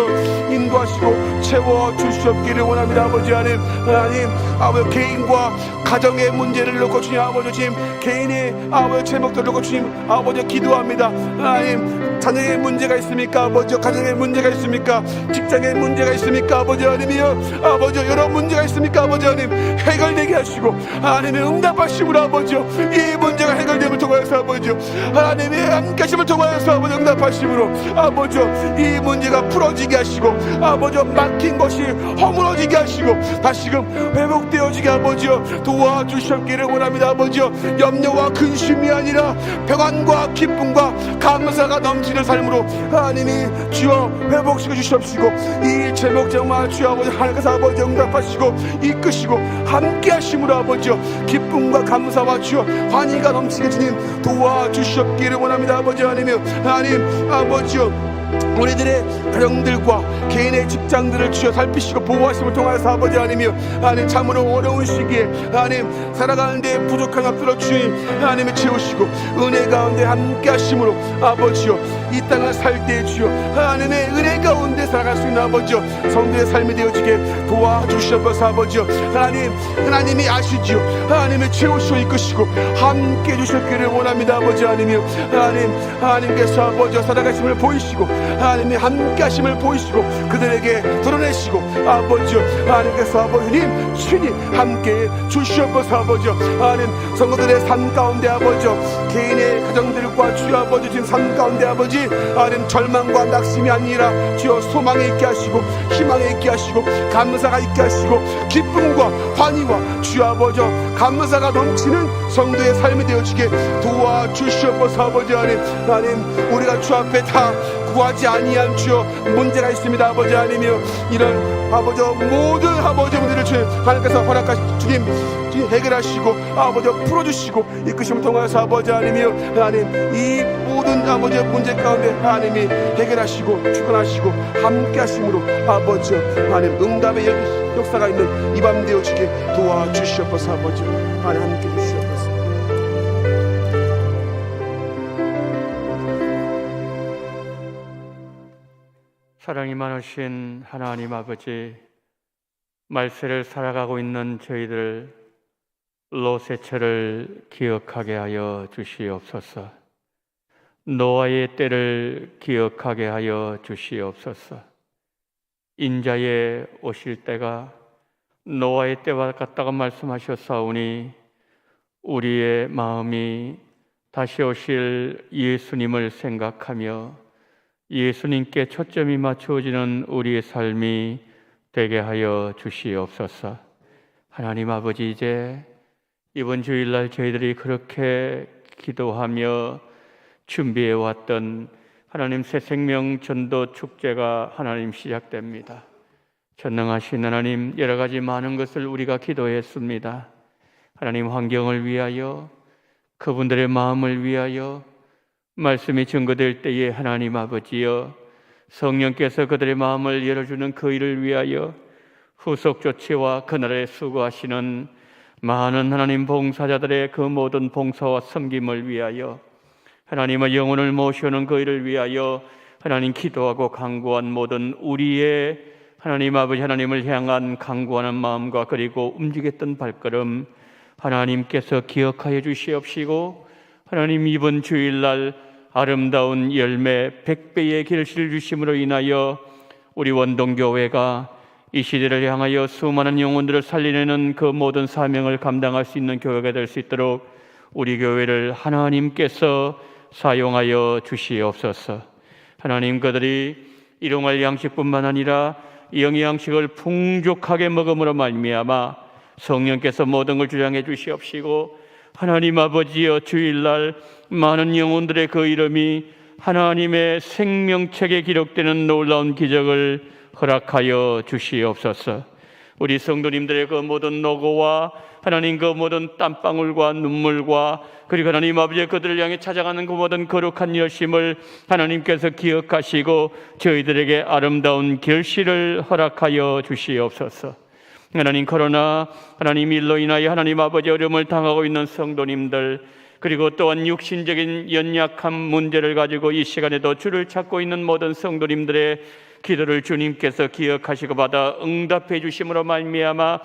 인도하시고 채워주시옵기를 원합니다. 아버지 하나님 아버지 개인과 가정의 문제를 놓고 주님 아버지 주님 개인의 아버지 제목들을 놓고 주님 아버지 기도합니다. 하나님 자녀의 문제가 있습니까? 아버지 가정의 문제가 있습니까? 직장의 문제가 있습니까? 아버지 하나님이여 아버지 여러 문제가 있습니까? 아버지 하나님 해결되게 하시고 하나님의 응답하심으로 아버지 이 문제가 해결됨을 통하여서 아버지 하나님의 함께하심을 통하여서 아버지 응답하심으로 아버지 이 문제가 풀어지게 하시고 아버지 막힌 것이 허물어지게 하시고 다시금 회복되어지게 아버지 도와주셨기를 원합니다. 아버지 염려와 근심이 아니라 평안과 기쁨과 감사가 넘치는 삶으로 하나님이 주여 회복시켜 주시옵시고 이 제목 정말 주여 아버지 하나님께서 아버지 응답하시고 이끄시고 함께 하심으로 아버지 기쁨과 감사와 주여 환희가 넘치게 주님 도와주시옵기를 원합니다. 아버지 하나님 아버지 우리들의 가정들과 개인의 직장들을 주여 살피시고 보호하심을 통하여서 아버지 하나님 참으로 어려운 시기에 하나님 살아가는데 부족한 것들을 주님 하나님이 채우시고 은혜 가운데 함께 하심으로 아버지요 이 땅을 살 때 주여 하나님의 은혜 가운데 살아갈 수 있는 아버지요 성도의 삶이 되어지게 도와주시옵소서. 아버지요 하나님이 아시지요 하나님의 채우시고 이끄시고 함께 해주셨기를 원합니다. 아버지 하나님께서 아버지요 살아가심을 보이시고 하나님이 함께 하심을 보이시고 그들에게 드러내시고 아버지요 하나님께서 아버지님 친히 함께 주시옵소서. 아버지요 하나님 성도들의 삶 가운데 아버지요 개인의 가정들과 주여 아버지 지금 삶 가운데 아버지 하나님 절망과 낙심이 아니라 주여 소망이 있게 하시고 희망이 있게 하시고 감사가 있게 하시고 기쁨과 환희와 주여 아버지 감사가 넘치는 성도의 삶이 되어지게 도와주시옵소서. 아버지 하나님 우리가 주 앞에 다 구하지 아니한 주여 문제가 있습니다. 아버지 하나님이여 이런 아버지 모든 아버지 문제를 주님 하나님께서 허락하시 주님 해결하시고 아버지 풀어주시고 이끄심을 통해서 아버지 하나님이여 하나님 이 모든 아버지 문제 가운데 하나님이 해결하시고 주권하시고 함께 하심으로 아버지 하나님 응답의 역사가 있는 이 밤 되어지게 도와주시옵소서. 아버지 하나님 함께 해주시옵소서. 사랑이 많으신 하나님 아버지, 말세를 살아가고 있는 저희들 롯의 기억하게 하여 주시옵소서. 노아의 때를 기억하게 하여 주시옵소서. 인자의 오실 때가 노아의 때와 같다고 말씀하셨사오니 우리의 마음이 다시 오실 예수님을 생각하며 예수님께 초점이 맞추어지는 우리의 삶이 되게 하여 주시옵소서. 하나님 아버지, 이제 이번 주일날 저희들이 그렇게 기도하며 준비해왔던 하나님 새생명 전도 축제가 하나님 시작됩니다. 전능하신 하나님, 여러 가지 많은 것을 우리가 기도했습니다. 하나님 환경을 위하여, 그분들의 마음을 위하여, 말씀이 증거될 때에 하나님 아버지여 성령께서 그들의 마음을 열어주는 그 일을 위하여 후속 조치와 그날에 수고하시는 많은 하나님 봉사자들의 그 모든 봉사와 섬김을 위하여 하나님의 영혼을 모셔오는 그 일을 위하여 하나님 기도하고 간구한 모든 우리의 하나님 아버지 하나님을 향한 간구하는 마음과 그리고 움직였던 발걸음 하나님께서 기억하여 주시옵시고 하나님 이번 주일날 아름다운 열매 100배의 길실을 주심으로 인하여 우리 원동교회가 이 시대를 향하여 수많은 영혼들을 살리는 그 모든 사명을 감당할 수 있는 교회가 될 수 있도록 우리 교회를 하나님께서 사용하여 주시옵소서. 하나님, 그들이 일용할 양식뿐만 아니라 영양식을 풍족하게 먹음으로 말미암아 성령께서 모든 걸 주장해 주시옵시고, 하나님 아버지여, 주일날 많은 영혼들의 그 이름이 하나님의 생명책에 기록되는 놀라운 기적을 허락하여 주시옵소서. 우리 성도님들의 그 모든 노고와 하나님 그 모든 땀방울과 눈물과, 그리고 하나님 아버지의 그들을 향해 찾아가는 그 모든 거룩한 열심을 하나님께서 기억하시고 저희들에게 아름다운 결실을 허락하여 주시옵소서. 하나님, 코로나 하나님 일로 인하여 하나님 아버지 어려움을 당하고 있는 성도님들, 그리고 또한 육신적인 연약한 문제를 가지고 이 시간에도 주를 찾고 있는 모든 성도님들의 기도를 주님께서 기억하시고 받아 응답해 주심으로 말미암아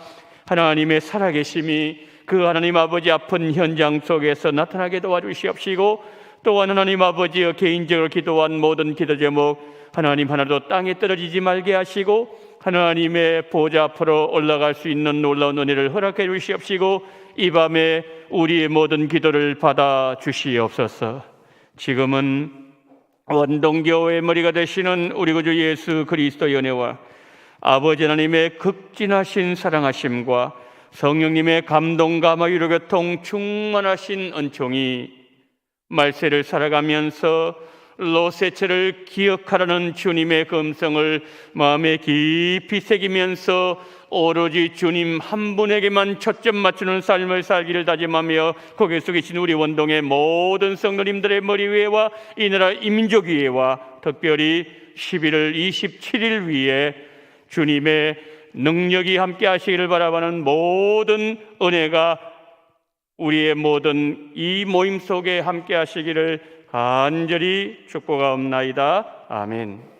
하나님의 살아계심이 그 하나님 아버지 아픈 현장 속에서 나타나게 도와주시옵시고, 또한 하나님 아버지여, 개인적으로 기도한 모든 기도 제목 하나님 하나도 땅에 떨어지지 말게 하시고 하나님의 보좌 앞으로 올라갈 수 있는 놀라운 은혜를 허락해 주시옵시고, 이 밤에 우리의 모든 기도를 받아 주시옵소서. 지금은 원동교회의 머리가 되시는 우리 구주 예수 그리스도의 은혜와 아버지 하나님의 극진하신 사랑하심과 성령님의 감동감화 위로교통 충만하신 은총이 말세를 살아가면서 로세체를 기억하라는 주님의 음성을 마음에 깊이 새기면서 오로지 주님 한 분에게만 초점 맞추는 삶을 살기를 다짐하며 고개 숙이신 우리 원동의 모든 성도님들의 머리 위에와 이 나라 이민족 위에와 특별히 11월 27일 위에 주님의 능력이 함께 하시기를 바라보는 모든 은혜가 우리의 모든 이 모임 속에 함께 하시기를 간절히 축복하옵나이다. 아멘.